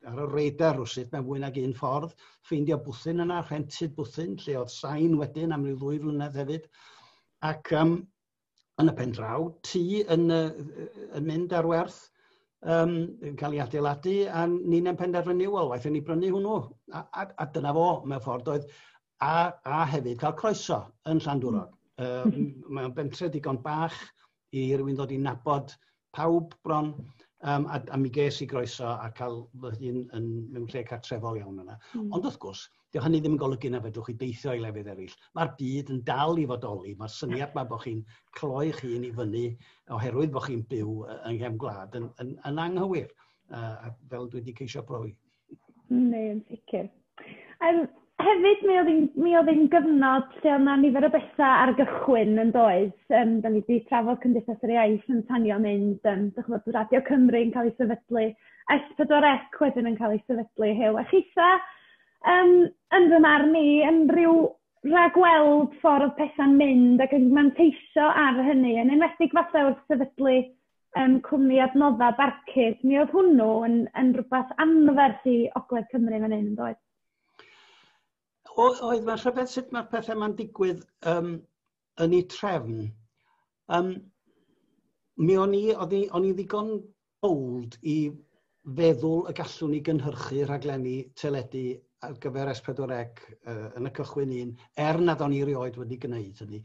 radar rwsyd mewn fwy nag un ffordd, ffeindio bwthyn yna, rhentyd bwthyn, lle oedd sain wedyn am ryw 2 flynedd hefyd. Ac yn y pen draw, tŷ yn mynd ar werth, yn cael ei adeiladu, a ni'n penderfynu, wel, waethon ni brynu hwnnw. A dyna fo, mewn ffordd, oedd a hefyd cael croeso yn Llandwrog. Mae'n bentre digon bach i rywun ddod i nabod pawb bron, a mi ges i groeso a cael fy hun mewn lle cartrefol iawn yna. Ond wrth gwrs, diolch hynny ddim yn golygu na fedrwch chi deithio i lefydd eraill. Mae'r byd yn dal i fodoli. Mae'r syniad yma bod chi'n cloi'ch hun i fyny oherwydd bod chi'n byw yng nghefn gwlad yn anghywir, fel dwi wedi ceisio profi. Neu, yn sicr. Hefyd, mi oedd hi'n gyfnod lle oedd na nifer o bethau ar gychwyn yn does. Da ni wedi trafod Cymdeithas yr Iaith yn tanio mynd, Radio Cymru yn cael ei sefydlu, S4C wedyn yn cael ei sefydlu, Huw. A chitha, yn fy marn ni, yn rhyw rhagweld ffordd pethau'n mynd ac yn manteisio ar hynny, yn enwedig falle wrth sefydlu cwmni adnodda barcud. Mi oedd hwnnw yn rhywbeth anferth i Ogledd Cymru fan hyn yn does. Oedd mae'n rhyfedd sut mae'r pethau yma'n digwydd yn ei trefn. Oedd i ddigon bold i feddwl y gallwn ni gynhyrchu rhaglenni teledu ar gyfer S4C yn y cychwyn nad o'n i erioed wedi gwneud hynny.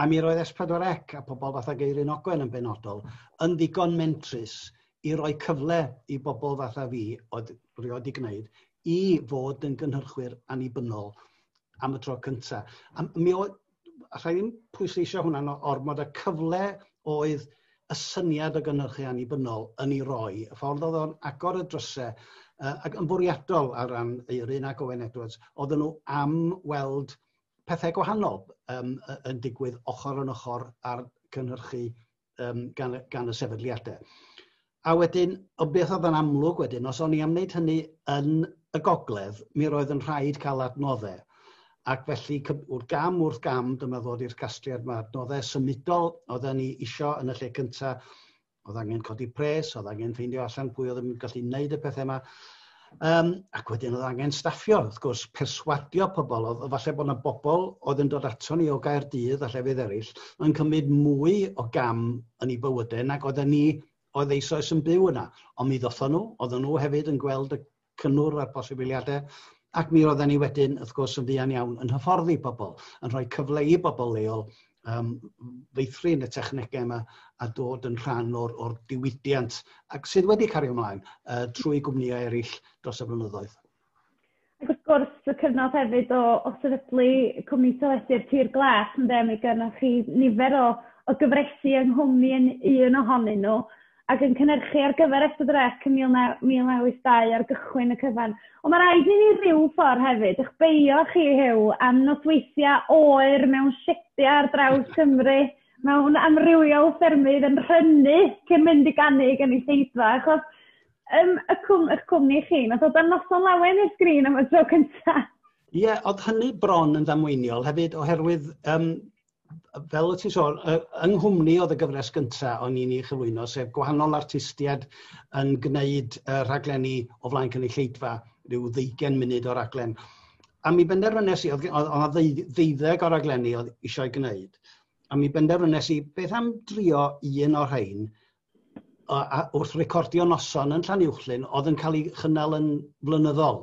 A mi roedd S4C a pobl fatha Geirin Ogwen yn benodol yn ddigon mentrus i roi cyfle i bobl fatha fi, oedd erioed i gwneud, i fod yn gynhyrchwyr annibynnol am y tro cyntaf. Mi oedd, rhaid i'n pwysleisio hwnna'n ormod y cyfle oedd y syniad o gynhyrchu annibynnol yn ei roi. Y ffordd oedd o'n agor y drysau, ac yn bwriadol ar ran Elin ac Owen Edwards, oedden nhw am weld pethau gwahanol yn digwydd ochr yn ochr ar gynhyrchu gan y sefydliadau. A wedyn, o beth oedd yn amlwg wedyn, os o'n i am wneud hynny yn y gogledd, mi roedd yn rhaid cael adnoddau. Ac felly, wrth gam, dyma ddod i'r casgliad yma, adnoddau symudol, oedden ni isio yn y lle cyntaf, oedd angen codi pres, oedd angen ffeindio allan pwy oedd yn gallu gwneud y pethau yma. Ac wedyn oedd angen staffio, wrth gwrs, perswadio pobl. Oedd falle bod yna bobl oedd yn dod ato ni o Nghaerdydd a llefydd eraill, yn cymryd mwy o gam yn ei bywydau nag oedd eisoes yn byw yna. Ond mi ddothon nhw hefyd yn gweld y cynnwr a'r posibiliadau. Ac mi roedden ni wedyn, wrth gwrs, yn fuan iawn yn hyfforddi pobl, yn rhoi cyfle i bobl leol feithrin y technegau yma a dod yn rhan o'r diwylliant, ac sydd wedi cario ymlaen trwy gwmnïau eraill dros y blynyddoedd. Ac wrth gwrs, y cyfnod hefyd o sefydlu cwmni Teledu'r Tir Glas, mi gynnwch chi nifer o gyfresu yng nghwmni yn un ohonyn nhw, ac yn cynhyrchu ar gyfer S4C yn 1982 ar gychwyn y cyfan. Ond mae rhaid i ni ryw ffordd hefyd, eich beio chi, Huw, am nosweithiau oer mewn siediau ar draws Cymru, mewn amrywiol ffermydd yn rhynnu cyn mynd i ganu gan ei lleidfa. Achos eich cwmni chi, nath oedd noson lawen i'r sgrin am y tro cyntaf. Ie, oedd hynny bron yn ddamweiniol hefyd oherwydd fel y ti'n sôn, yng nghwmni oedd y gyfres gyntaf o'n i'n ei chyflwyno, sef gwahanol artistiad yn gwneud rhaglenni o flaen cynulleidfa, rhyw 20 munud o raglen. A mi benderfynes i, oedd 12 o raglenni oedd eisiau gwneud, a mi benderfynes i beth am drio un o'r rhain wrth recordio noson yn Llanuwchlyn oedd yn cael ei chynnal yn flynyddol.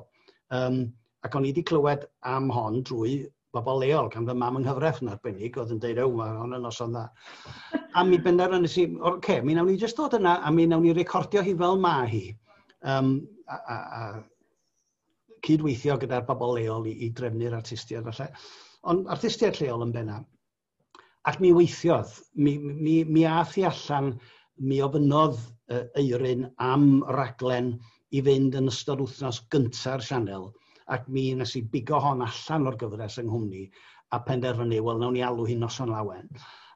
Ac o'n i wedi clywed am hon drwy bobl leol, gan fy mam yng nghyfref yn arbennig, oedd yn deud, mae hon yn noson dda. A mi benderfynes i, mi nawn ni jyst dod yna, a mi nawn ni recordio hi fel ma hi. A cydweithio gyda'r bobl leol i drefnu'r artistiaid falle. Ond artistiaid lleol yn benna. Ac mi weithiodd, mi ath i allan, mi ofynodd Eirin am raglen i fynd yn ystod wythnos gynta'r sianel. Ac mi nes i bigo hon allan o'r gyfres yng nghwmni a penderfynu, wel, nawn ni alw hi'n noson lawen.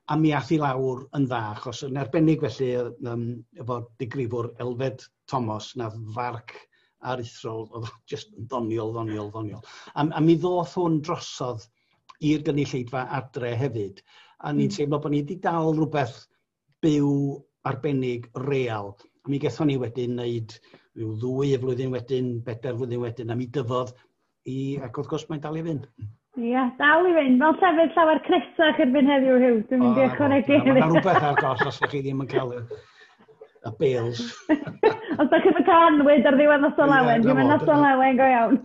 A mi ath i lawr yn dda, achos yn arbennig felly efo digrifwr Elfed Thomas, na farc aruthrol, oedd just ddoniol. A mi ddoth hwn drosodd i'r gynulleidfa adre hefyd. A ni'n teimlo bod ni wedi dal rhywbeth byw arbennig real. A mi gethon ni wedyn wneud rhyw 2 flwyddyn wedyn, 4 flwyddyn wedyn, a mi dyfodd ac wrth gwrs mae'n dal i fynd. Ie, dal i fynd. Fel sefyll llawer cresach erbyn heddiw, Huw. Dwi'n mynd i ychwanegu hefyd. Mae rhywbeth ar goll os chi ddim yn cael y bales. Os da chi'n cael anwyd ar ddiwedd noson lawen, dwi'n mynd noson lawen go iawn.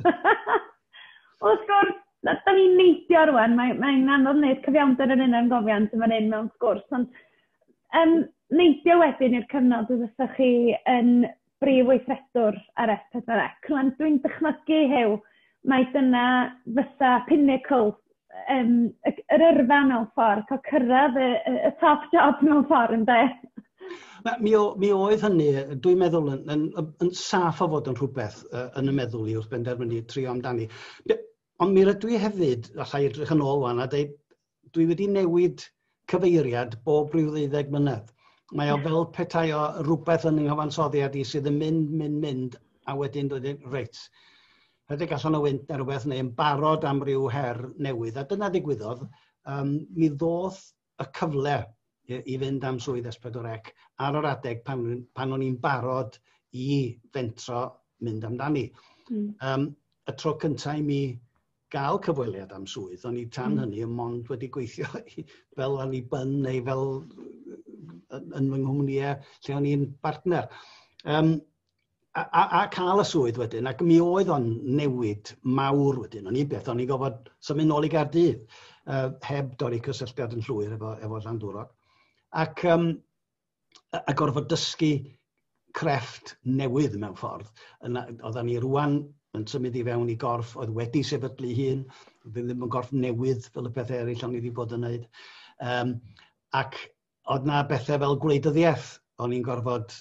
Wrth gwrs, da ni'n neidio rwan, mae'n anodd wneud cyfiawnder yn Hunangofiant yn fan hyn mewn sgwrs, ond neidio wedyn i'r cyfnod os ydych chi yn Prif Weithredwr ar S4C. Rwan, dwi'n dychmygu Huw, mae dyna fysa pinnacle, yr yrfa mewn ffordd, cael cyrraedd y top job mewn ffordd yn de. Mi oedd hynny, dwi'n meddwl, yn saff o fod yn rhywbeth yn y meddwl i wrth benderfynu trio amdani. Ond mi rydw i hefyd, allai edrych yn ôl wan, a dweud, dwi wedi newid cyfeiriad bob rhyw 12 mlynedd. Mae o fel petai o rhywbeth yn nghyfansoddiad i sydd yn mynd, a wedyn dweud, reit, rydych allan o wynt neu rhywbeth neu yn barod am ryw her newydd. A dyna ddigwyddodd, mi ddoth y cyfle i fynd am swydd S4C ar yr adeg pan o'n i'n barod i fentro mynd amdani. Y tro cyntaf i mi gael cyfweliad am swydd, o'n i tan hynny yn mond wedi gweithio fel anniben neu fel yn fy nghwmnïau lle o'n i'n partner. A cael y swydd wedyn, ac mi oedd o'n newid mawr wedyn. O'n i'n beth, o'n i'n gofod symud nôl i Nghaerdydd, heb dorri cysylltiad yn llwyr efo Llandwrog. Ac gorfod dysgu crefft newydd mewn ffordd. Oedden ni rwan yn symud i fewn i gorff oedd wedi sefydlu hun, ddim yn gorff newydd fel y pethau eraill o'n i wedi bod yn wneud. Ac oedd na bethau fel gwleidyddiaeth, o'n i'n gorfod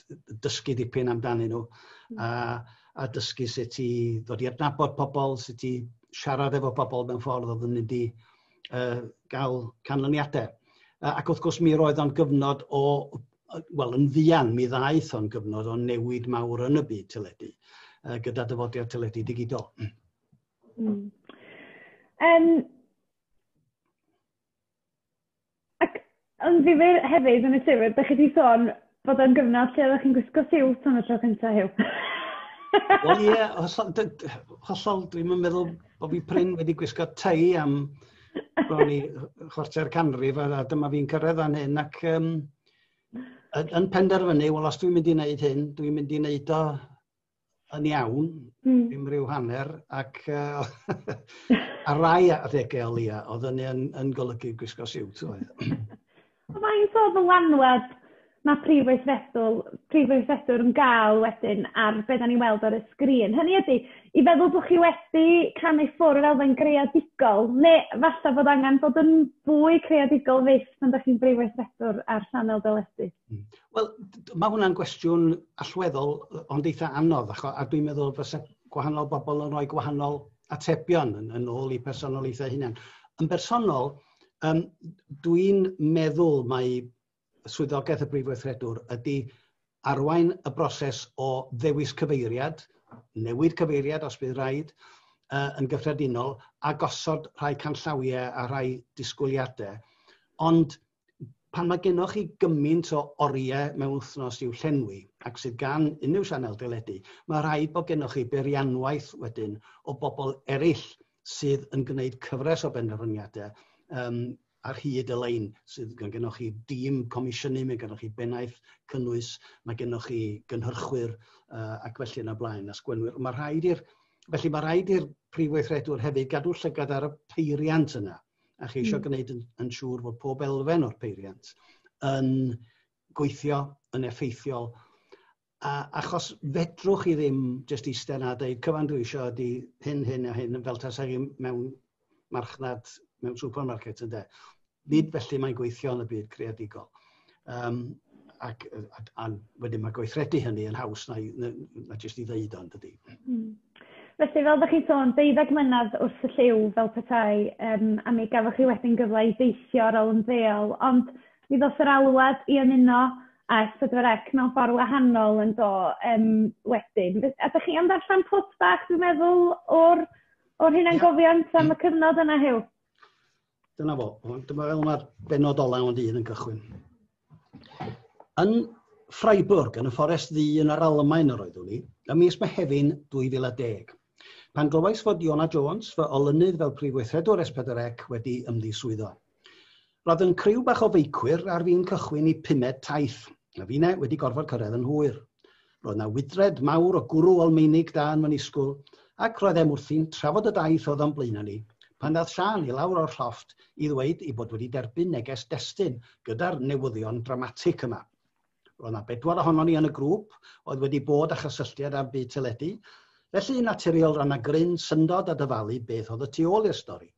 dysgu dipyn amdanyn nhw, a dysgu sut i ddod i adnabod pobl, sut i siarad efo pobl mewn ffordd oedd yn mynd i gael canlyniadau. Ac wrth gwrs mi roedd o'n gyfnod yn fuan, mi ddaeth o'n gyfnod o newid mawr yn y byd teledu, gyda dyfodiad teledu digidol. Ond ddifur hefyd yn y llyfr, ydych chi wedi sôn bod o'n gyfnod lle ydych chi'n gwisgo siwt am y tro cyntaf Huw? Wel ie, hollol, dwi'n meddwl bod fi prin wedi gwisgo tei am bron i chwarter canrif, a dyma fi'n cyrraedd fan hyn, ac yn penderfynu, wel os dwi'n mynd i wneud hyn, dwi'n mynd i wneud o yn iawn, ddim rhyw hanner, ac a rhai adegau o leia, oedd hynny yn golygu gwisgo siwt. Mae'n sôn y wanwad mae Prif Weithredwr yn gael wedyn ar beth ni'n weld ar y sgrin. Hynny ydy, i feddwl bod chi wedi canu ffwrdd elfen greadigol, neu falle bod angen bod yn fwy creadigol fyth pan ydych chi'n Prif Weithredwr ar sianel deledu? Wel, mae hwnna'n gwestiwn allweddol, ond eitha anodd, a dwi'n meddwl fysa gwahanol bobl yn rhoi gwahanol atebion yn ôl i personolaethau hunain. Yn bersonol, dwi'n meddwl mai swyddogaeth y Prif Weithredwr ydy arwain y broses o ddewis cyfeiriad, newid cyfeiriad os bydd rhaid, yn gyffredinol, a gosod rhai canllawiau a rhai disgwyliadau. Ond pan mae gennych chi gymaint o oriau mewn wythnos i'w llenwi, ac sydd gan unrhyw sianel deledu, mae rhaid bod gennych chi beirianwaith wedyn o bobl eraill sydd yn gwneud cyfres o benderfyniadau ar hyd y lein, sydd gan gennych chi dîm comisiynu, mae gennych chi bennaeth cynnwys, mae gennych chi gynhyrchwyr ac felly yna blaen, a sgwenwyr. Felly mae rhaid i'r Prif Weithredwr hefyd gadw llygad ar y peiriant yna, a chi eisiau gwneud yn siŵr fod pob elfen o'r peiriant yn gweithio, yn effeithiol, achos fedrwch chi ddim jyst eistedd na dweud cyfan dwi eisiau ydy hyn a hyn, fel tas ag mewn marchnad mewn supermarket ynde. Nid felly mae'n gweithio yn y byd creadigol. Ac wedyn mae gweithredu hynny yn haws na jyst i ddeud o'n dydy. Felly fel ydych chi'n sôn, 12 mlynedd wrth y lliw fel petai, a mi gafodd chi wedyn gyfle i deithio ar ôl yn ddeol, ond mi ddos yr alwad i ymuno a S4C mewn ffordd wahanol yn do wedyn. A ydych chi am ddarllen pwt bach, dwi'n meddwl, o'r Hunangofiant am y cyfnod yna Huw? Dyna fo, dyma fel mae'r benod ola o'n dyn yn cychwyn. Yn Freiburg, yn y fforest ddu yn yr Almaen yr oeddwn ni, ym mis Mehefin 2010. Pan glywais fod Huw Jones, fy olynydd fel Prif Weithredwr S4C wedi ymddiswyddo. Roedd yn criw bach o feicwyr ar fi'n cychwyn i 5 taith, a fi'ne wedi gorfod cyrraedd yn hwyr. Roedd na wydred mawr o gwrw Almeinig da yn fy nisgwyl, ac roedd wrthi'n trafod y daith oedd o'n blaen ni, pan daeth Sian i lawr o'r llofft i ddweud ei bod wedi derbyn neges destun gyda'r newyddion dramatig yma. Roedd yna 4 ohonon ni yn y grŵp oedd wedi bod â chysylltiad â'r byd teledu, felly naturiol ran y gryn syndod a dyfalu beth oedd y tu ôl i'r stori.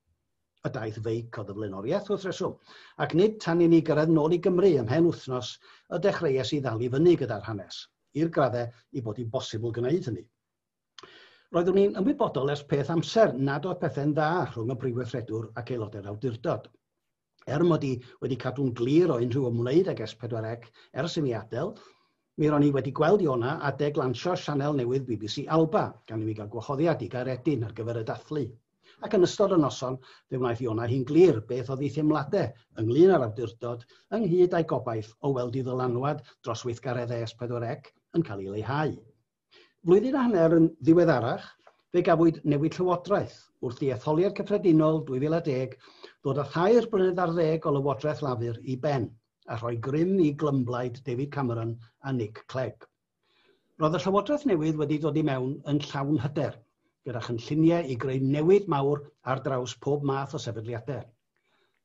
Y daeth feic o ddyflenoriaeth wrth reswm, ac nid tan i ni gyrraedd nôl i Gymru ymhen wythnos y dechreuais i ddal i fyny gyda'r hanes, i'r graddau i bod hi'n bosibl gwneud hynny. Roeddwn ni'n ymwybodol ers peth amser nad oedd pethau'n dda rhwng y Prif Weithredwr ac aelodau'r awdurdod. Mod i wedi cadw'n glir o unrhyw ymwneud ag S4C ers i mi adael, mi ro'n i wedi gweld Iona adeg lansio sianel newydd BBC Alba, gan i mi gael gwahoddiad i Nghaerdydd ar gyfer y ddathlu. Ac yn ystod y noson, fe wnaeth Iona hi'n glir beth oedd ei theimladau ynglyn â'r awdurdod ynghyd â'i gobaith o weld i ddylanwad dros weithgareddau S4C yn cael ei leihau. Flwyddyn a hanner yn ddiweddarach, fe gafwyd newid llywodraeth wrth i etholiad cyffredinol 2010 ddod â thair blynedd ar 10 o lywodraeth lafur i ben a rhoi grym i glymblaid David Cameron a Nick Clegg. Roedd y llywodraeth newydd wedi dod i mewn yn llawn hyder, gyda chynlluniau i greu newid mawr ar draws pob math o sefydliadau.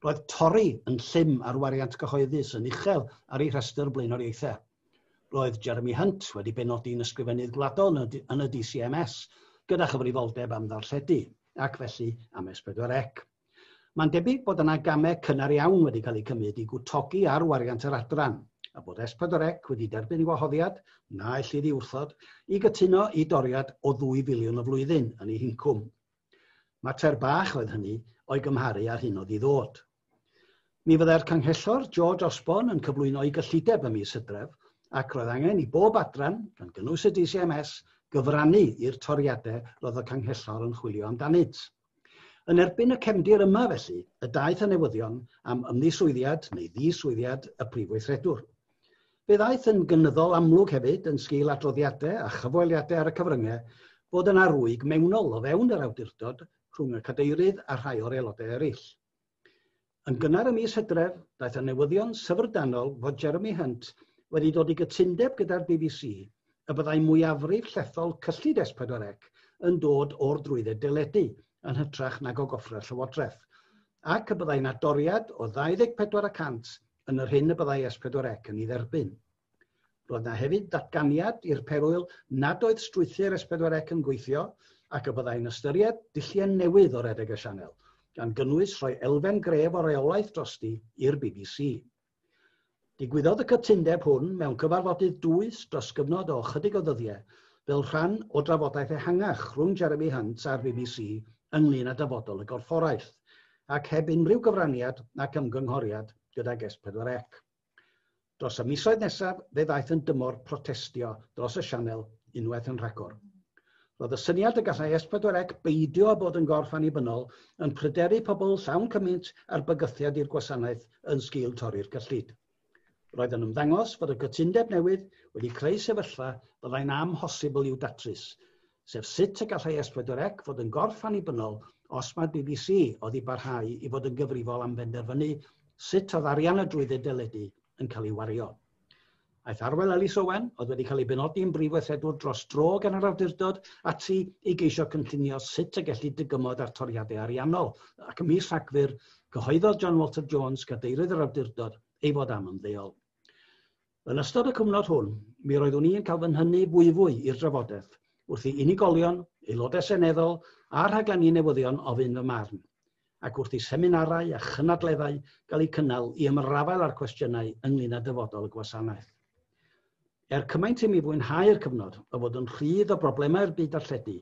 Roedd torri yn llym ar wariant cyhoeddus yn uchel ar ei rhestr blaenoriaethau. Roedd Jeremy Hunt wedi benodi'n ysgrifennydd gwladol yn y DCMS gyda chyfrifoldeb am ddarlledu, ac felly am S4C. Mae'n debyg bod yna gamau cynnar iawn wedi cael ei cymryd i gwtogi ar wariant yr adran, a bod S4C wedi derbyn ei wahoddiad, na ellid i wrthod, i gytuno i doriad o 2 filiwn y flwyddyn yn ei hincwm. Mater bach oedd hynny o'i gymharu ar hyn oedd i ddod. Mi fyddai'r canghellor George Osborne yn cyflwyno ei gyllideb ym mis Hydref, ac roedd angen i bob adran, gan gynnwys y DCMS, gyfrannu i'r toriadau roedd y canghellor yn chwilio amdanynt. Yn erbyn y cefndir yma felly, y daeth y newyddion am ymddiswyddiad neu ddiswyddiad y Prif Weithredwr. Fe ddaeth yn gynyddol amlwg hefyd yn sgil adroddiadau a chyfweliadau ar y cyfryngau bod yna rwyg mewnol o fewn yr awdurdod rhwng y cadeirydd a rhai o'r aelodau eraill. Yn gynnar y mis Hydref, daeth y newyddion syfrdanol fod Jeremy Hunt wedi dod i gytundeb gyda'r BBC y byddai mwyafrif llethol cyllid S4C yn dod o'r drwydded deledu yn hytrach nag o goffre'r llywodraeth, ac y byddai'n adoriad o 24% yn yr hyn y byddai S4C yn ei dderbyn. Roedd yna hefyd datganiad i'r perwyl nad oedd strwythur S4C yn gweithio ac y byddai'n ystyried dillien newydd o redeg y sianel, gan gynnwys rhoi elfen gref o reolaeth drosti i'r BBC. Digwyddodd y cytundeb hwn mewn cyfarfodydd dwys dros gyfnod o chydig o ddyddiau fel rhan o drafodaeth ehangach rhwng Jeremy Hunt a'r BBC ynglyn â dyfodol y gorfforaeth, ac heb unrhyw gyfraniad ac ymgynghoriad gydag S4C. Dros y misoedd nesaf, fe ddaeth yn dymor protestio dros y sianel unwaith yn rhagor. Roedd y syniad y gallai S4C beidio a bod yn gorff annibynnol yn pryderu pobl llawn cymaint ar bygythiad i'r gwasanaeth yn sgil torri'r cyllid. Roedd yn ymddangos fod y gytundeb newydd wedi creu sefyllfa byddai'n amhosibl i'w datrys, sef sut y gallai S4C fod yn gorff annibynnol os mae'r BBC oedd i barhau i fod yn gyfrifol am benderfynu sut oedd arian y drwydded deledu yn cael ei wario. Aeth Arwel Elis Owen, oedd wedi cael ei benodi yn Brif Weithredwr dros dro gan yr awdurdod, ati i geisio cynllunio sut y gellid digymod ar toriadau ariannol, ac ym mis Rhagfyr, cyhoeddodd John Walter Jones, cadeirydd yr awdurdod, ei fod am ymddeol. Yn ystod y cyfnod hwn, mi roeddwn i'n cael fy nhynnu fwy i'r drafodaeth, wrth i unigolion, aelodau seneddol a rhaglenni newyddion ofyn fy marn, ac wrth i seminarau a chynadleddau gael eu cynnal i ymrafael ar cwestiynau ynglyn â dyfodol y gwasanaeth. Cymaint i mi fwynhau'r cyfnod o fod yn rhydd o broblemau'r byd darlledu,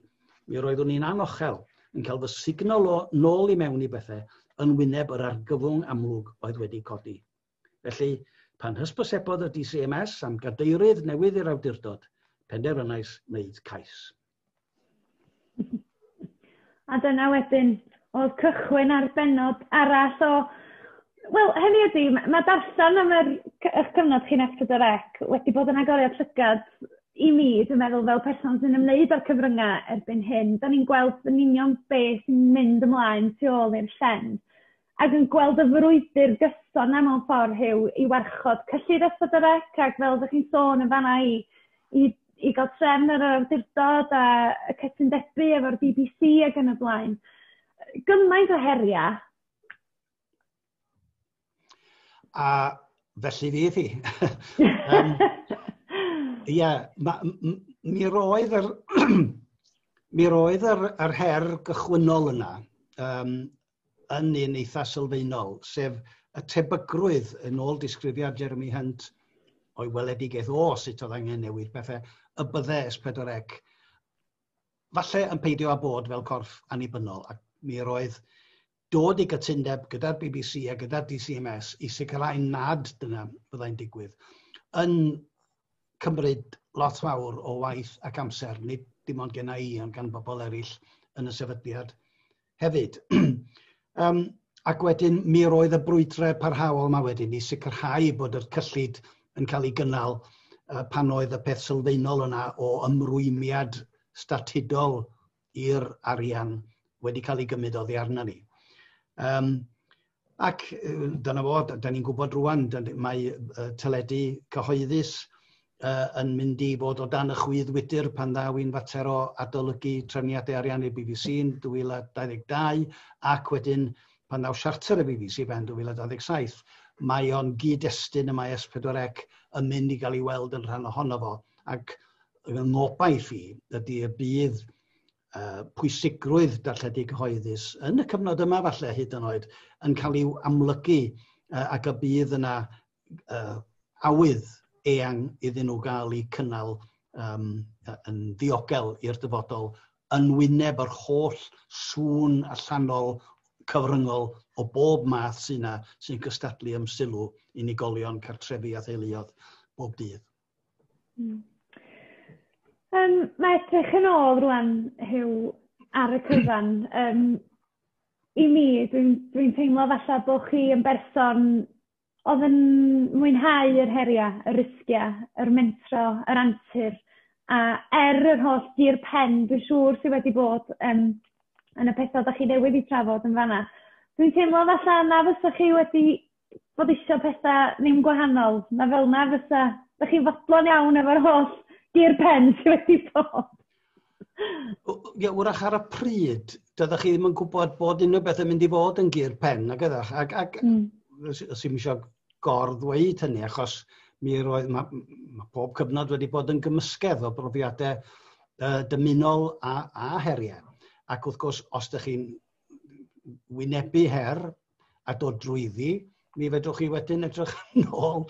mi roeddwn i'n anochel yn cael fy signal nôl i mewn i bethau yn wyneb yr argyfwng amlwg oedd wedi codi. Felly, pan hysbysebodd y DCMS am gadeirydd newydd i'r awdurdod, penderfynais wneud cais. A dyna wedyn, oedd cychwyn ar benod arall o... Wel, hynny ydy, mae darllen am eich cyfnod chi'n S4C wedi bod yn agoriad llygad i mi, dwi'n meddwl, fel person sy'n ymwneud â'r cyfryngau erbyn hyn. Da ni'n gweld yn union beth sy'n mynd ymlaen tu ôl i'r llen. Ac yn gweld y frwydr gyson am mewn ffordd Huw i warchod cyllid S4C, ac fel ydych chi'n sôn yn fanna i gael trefn ar yr awdurdod a y cytundebu efo'r BBC ac yn y blaen. gymaint o heriau. A felly fydd hi. Ie, mi roedd yr her gychwynnol yna yn un eitha sylfaenol, sef y tebygrwydd yn ôl disgrifiad Jeremy Hunt o'i weledigaeth sut oedd angen newid pethau, y bydde S4C falle yn peidio â bod fel corff annibynnol, ac mi roedd dod i gytundeb gyda'r BBC a gyda'r DCMS i sicrhau nad dyna byddai'n digwydd, yn cymryd lot fawr o waith ac amser, nid dim ond gen i, ond gan bobl eraill yn y sefydliad hefyd. Ac wedyn, mi roedd y brwydrau parhaol yma wedyn i sicrhau bod yr cyllid yn cael ei gynnal pan oedd y peth sylfaenol yna o ymrwymiad statudol i'r arian wedi cael ei gymryd oddi arna ni. Ac dyna fo, da ni'n gwybod rwan, mae teledu cyhoeddus yn mynd i fod o dan y chwyddwydr pan ddaw'n fater o adolygu trefniadau ariannu'r BBC yn 2022, ac wedyn pan ddaw siarter y BBC ben 2027, mae o'n gyd-destun y mae S4C yn mynd i gael ei weld yn rhan ohono fo. Ac y ngobaith i ydy y bydd pwysigrwydd darlledu cyhoeddus yn y cyfnod yma falle hyd yn oed yn cael ei amlygu ac y bydd yna awydd eang iddyn nhw gael eu cynnal yn ddiogel i'r dyfodol yn wyneb yr holl sŵn allanol cyfryngol o bob math sy'n cystadlu am sylw unigolion, cartrefi a theuluodd bob dydd. Mae edrych yn ôl rwan, Huw, ar y cyfan. I mi, dwi'n teimlo falle bod chi yn berson oedd yn mwynhau yr heriau, y risgiau, yr mentro, yr antur, a yr holl dir pen, dwi'n siŵr sydd wedi bod yn y pethau da chi newydd i trafod yn fanna. Dwi'n teimlo falle na fysa chi wedi bod eisiau pethau ddim gwahanol, na fel na fysa, da chi'n fodlon iawn efo'r holl dir pen sydd wedi bod. Ie, wrach ar y pryd, dydych chi ddim yn gwybod bod unrhyw beth yn mynd i fod yn gur pen, nag ydych? Ac sy'n eisiau gor-ddweud hynny, achos mae bob cyfnod wedi bod yn gymysgedd o brofiadau dymunol a heriau. Ac wrth gwrs, os ydych chi'n wynebu her a dod drwyddi, mi fedrwch chi wedyn edrych yn ôl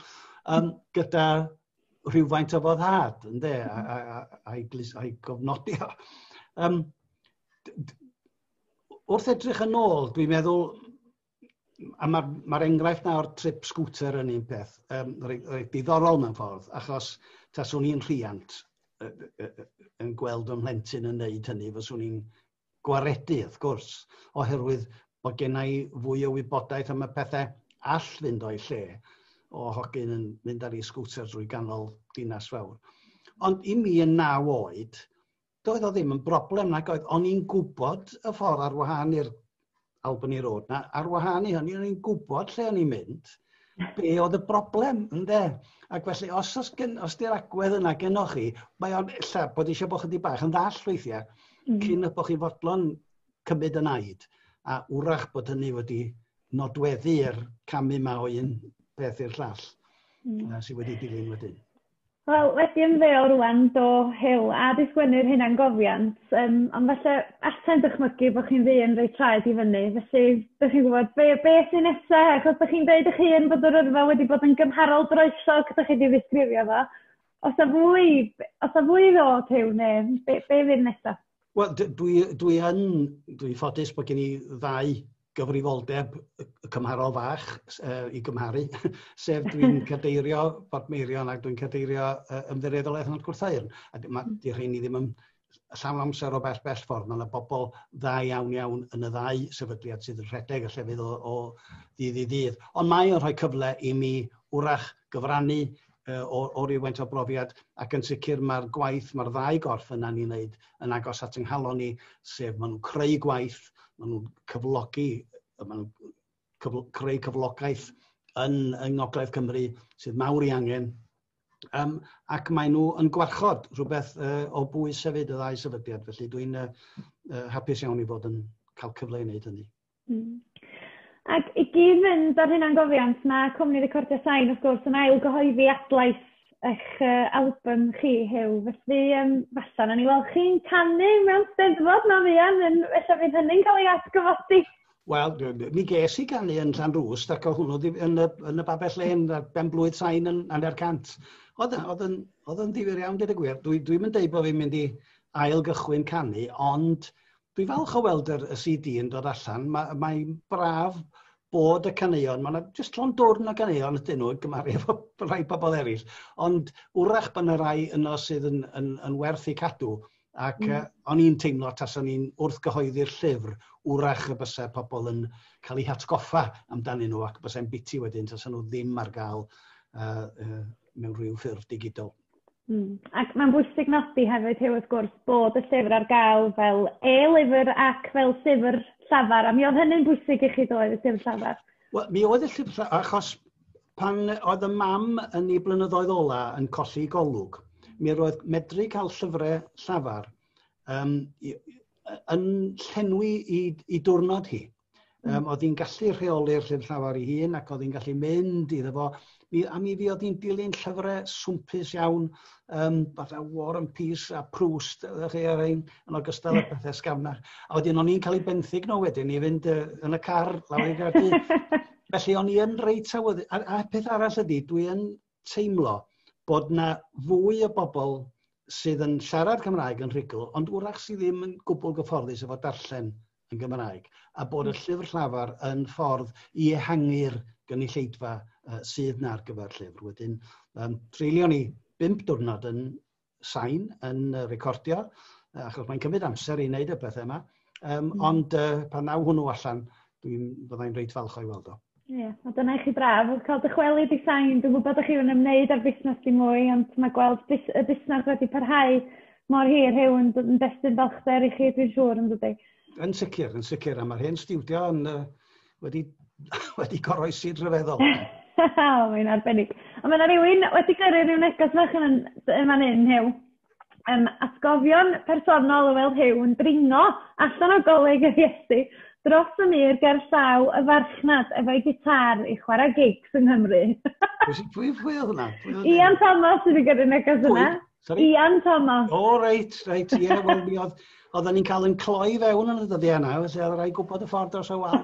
gyda rhywfaint o foddhad, ynde, a'i gofnodi o. Wrth edrych yn ôl, dwi'n meddwl, a mae'r enghraifft na o'r trip scooter yn un peth, reit diddorol mewn ffordd, achos taswn i'n rhiant yn gweld ym mhlentyn yn neud hynny, fyswn i'n gwaredu, wrth gwrs, oherwydd bod gen i fwy o wybodaeth am y pethau all fynd o'i lle o hogyn yn mynd ar ei scooter drwy ganol dinas fawr. Ond i mi yn 9 oed, doedd o ddim yn broblem nag oedd. O'n i'n gwybod y ffordd ar wahân i'r Albany Road na, ar wahân i hynny, o'n i'n gwybod lle o'n i'n mynd, be oedd y broblem, ynde? Ac felly, os di'r agwedd yna genoch chi, mae o'n illa bod eisiau bod chydig bach yn ddall weithiau, cyn y bod chi'n fodlon cymryd yn aid, a wrach bod hynny wedi nodweddu'r camu yma o un beth i'r llall, sydd wedi dilyn wedyn. Wel, wedi ymddeol rwan do Huw a disgwennu'r Hunangofiant, ond falle allan dychmygu bod chi'n ddyn reit traed i fyny, felly ydych chi'n gwybod be sy'n nesaf, achos ydych chi'n dweud eich hun bod yr yrfa wedi bod yn gymharol droesog, ydych chi wedi ddisgrifio fo. Os a fwy ddod Huw, neu be fydd nesaf? Wel, dwi ffodus bod gen i 2 gyfrifoldeb cymharol fach i gymharu, sef dwi'n cadeirio Portmeirion ac dwi'n cadeirio ymddiriedolaeth Nant Gwrtheyrn. Di rheini ddim yn llawn amser o bell ffordd, mae yna bobl dda iawn yn y 2 sefydliad sydd yn rhedeg y llefydd o ddydd i ddydd. Ond mae o'n rhoi cyfle i mi wrach gyfrannu o rywfaint o brofiad, ac yn sicr mae'r 2 gorff yna ni'n wneud yn agos at ynghalon ni, sef maen nhw'n creu gwaith, maen nhw'n cyflogi, maen nhw'n creu cyflogaeth yn Ngogledd Cymru sydd mawr i angen, ac maen nhw yn gwarchod rhywbeth o bwys hefyd y 2 sefydliad, felly dwi'n hapus iawn i fod yn cael cyfle i wneud hynny. Ac i gyd fynd ar Hunangofiant, mae cwmni recordio sain, wrth gwrs, yn ail gyhoeddi adlais eich album chi, Huw. Felly, falle, na ni weld chi'n canu mewn steddfod na fian, felly fydd hynny'n cael ei atgyfodi. Wel, mi ges i ganu yn Llanrwst, ac o hwnnw yn y babell len, ben blwydd sain yn anner cant. Oedd yn ddifyr iawn, dweud y gwir. Dwi'n mynd deud bod fi'n mynd i ail gychwyn canu, ond dwi'n falch o weld y CD yn dod allan. Mae'n braf bod y caneuon, mae'n jyst llon dwrn o caneuon ydyn nhw, gymaru efo rhai pobl eraill, ond wrach bod yna rai yno sydd yn werth i cadw, ac o'n i'n teimlo tas o'n i'n wrth gyhoeddi'r llyfr, wrach y bysau pobl yn cael eu hatgoffa amdanyn nhw, ac bysau'n biti wedyn tas nhw ddim ar gael mewn rhyw ffurf digidol. Ac mae'n bwysig nodi hefyd, Huw, wrth gwrs, bod y llyfr ar gael fel e-lyfr ac fel llyfr llafar. A mi oedd hynny'n bwysig i chi doedd y llyfr llafar? Wel, mi oedd y llyfr llafar, achos pan oedd y mam yn ei blynyddoedd ola yn colli golwg, mi roedd medru cael llyfrau llafar yn llenwi i diwrnod hi. Oedd hi'n gallu rheoli'r llyfr llafar i hun ac oedd hi'n gallu mynd iddo fo. A mi fi oedd hi'n dilyn llyfrau swmpus iawn, fatha War and Peace a Proust, yn ogystal â pethau sgafnach. A wedyn o'n i'n cael ei benthyg nhw wedyn i fynd yn y car lawr i Nghaerdydd. Felly o'n i yn reit awyddus. A peth arall ydy, dwi yn teimlo bod na fwy o bobl sydd yn siarad Cymraeg yn rhugl, ond wrach sydd ddim yn gwbl gyfforddus efo darllen yn Gymraeg, a bod y llyfr llafar yn ffordd i ehangu'r gynulleidfa sydd na ar gyfer llyfr. Wedyn, treulio ni 5 diwrnod yn sain, yn recordio, achos mae'n cymryd amser i wneud y bethau yma, ond pan naw hwnnw allan, byddai'n reit falch o'i weld o. Ie, a dyna i chi braf, oedd cael dychwelyd i sain, dwi'n gwybod ych chi'n ymwneud â'r busnes di mwy, ond mae gweld y busnes wedi parhau mor hir, Huw, yn destun balchder i chi, dwi'n siŵr, yn dydi? Yn sicr, a mae'r hen stiwdio wedi goroesi'n rhyfeddol. Mae'n arbennig. A mae yna rhywun wedi gyrru rhyw neges fach yn fan hyn, Huw. Atgofion personol o weld Huw yn dringo allan o goleg y Iesu dros y mur ger llaw y farchnad efo'i gitar i chwarae gigs yng Nghymru. Pwy oedd hwnna? Ian Thomas wedi gyrru neges yna. Ian Thomas. O, reit, ie, wel, mi oedden ni'n cael yn cloi fewn yn y dyddiau yna, felly oedd rhaid gwybod y ffordd dros y wal.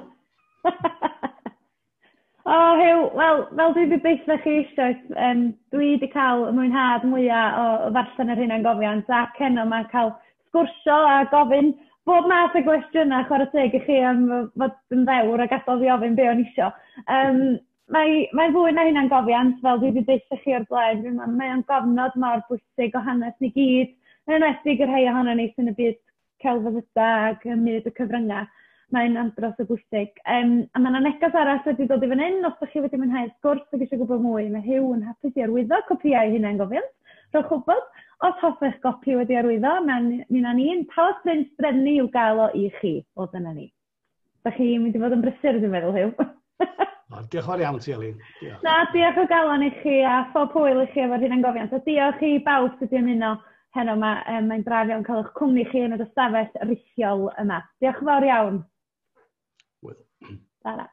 O, Huw, wel, fel dwi wedi deitha chi eisoes, dwi wedi cael y mwynhad mwyaf o ddarllen yr Hunangofiant ac heno mae'n cael sgwrsio a gofyn bob math o gwestiynau chwarae teg i chi am fod yn ddewr a gadael fi ofyn be o'n isio. Mae'n fwy na Hunangofiant, fel dwi wedi deitha chi o'r blaen. Mae'n gofnod mor bwysig o hanes ni gyd, yn enwedig y rhai ohono ni sy'n y byd celfyddyda ac ym myd y cyfryngau. Mae'n andros o bwysig. A mae yna neges arall wedi dod i fan hyn, os ydych chi wedi mwynhau sgwrs ac eisiau gwybod mwy, mae Huw yn hapus i arwyddo copïau Hunangofiant. Rhowch wybod, os hoffech gopi wedi arwyddo, mi na ni'n Palas Bryn Sbrenni i'w gael o i chi, o dyna ni. Da chi mynd i fod yn brysur, dwi'n meddwl, Huw. Diolch yn fawr iawn ti, Elin. Na, diolch o galon i chi a phob hwyl i chi efo'r Hunangofiant. A diolch i bawb sydd wedi ymuno heno yma. Mae'n braf iawn cael eich cwmni chi yn y ystafell rithiol yma. Diolch yn fawr iawn. Wel. Tara.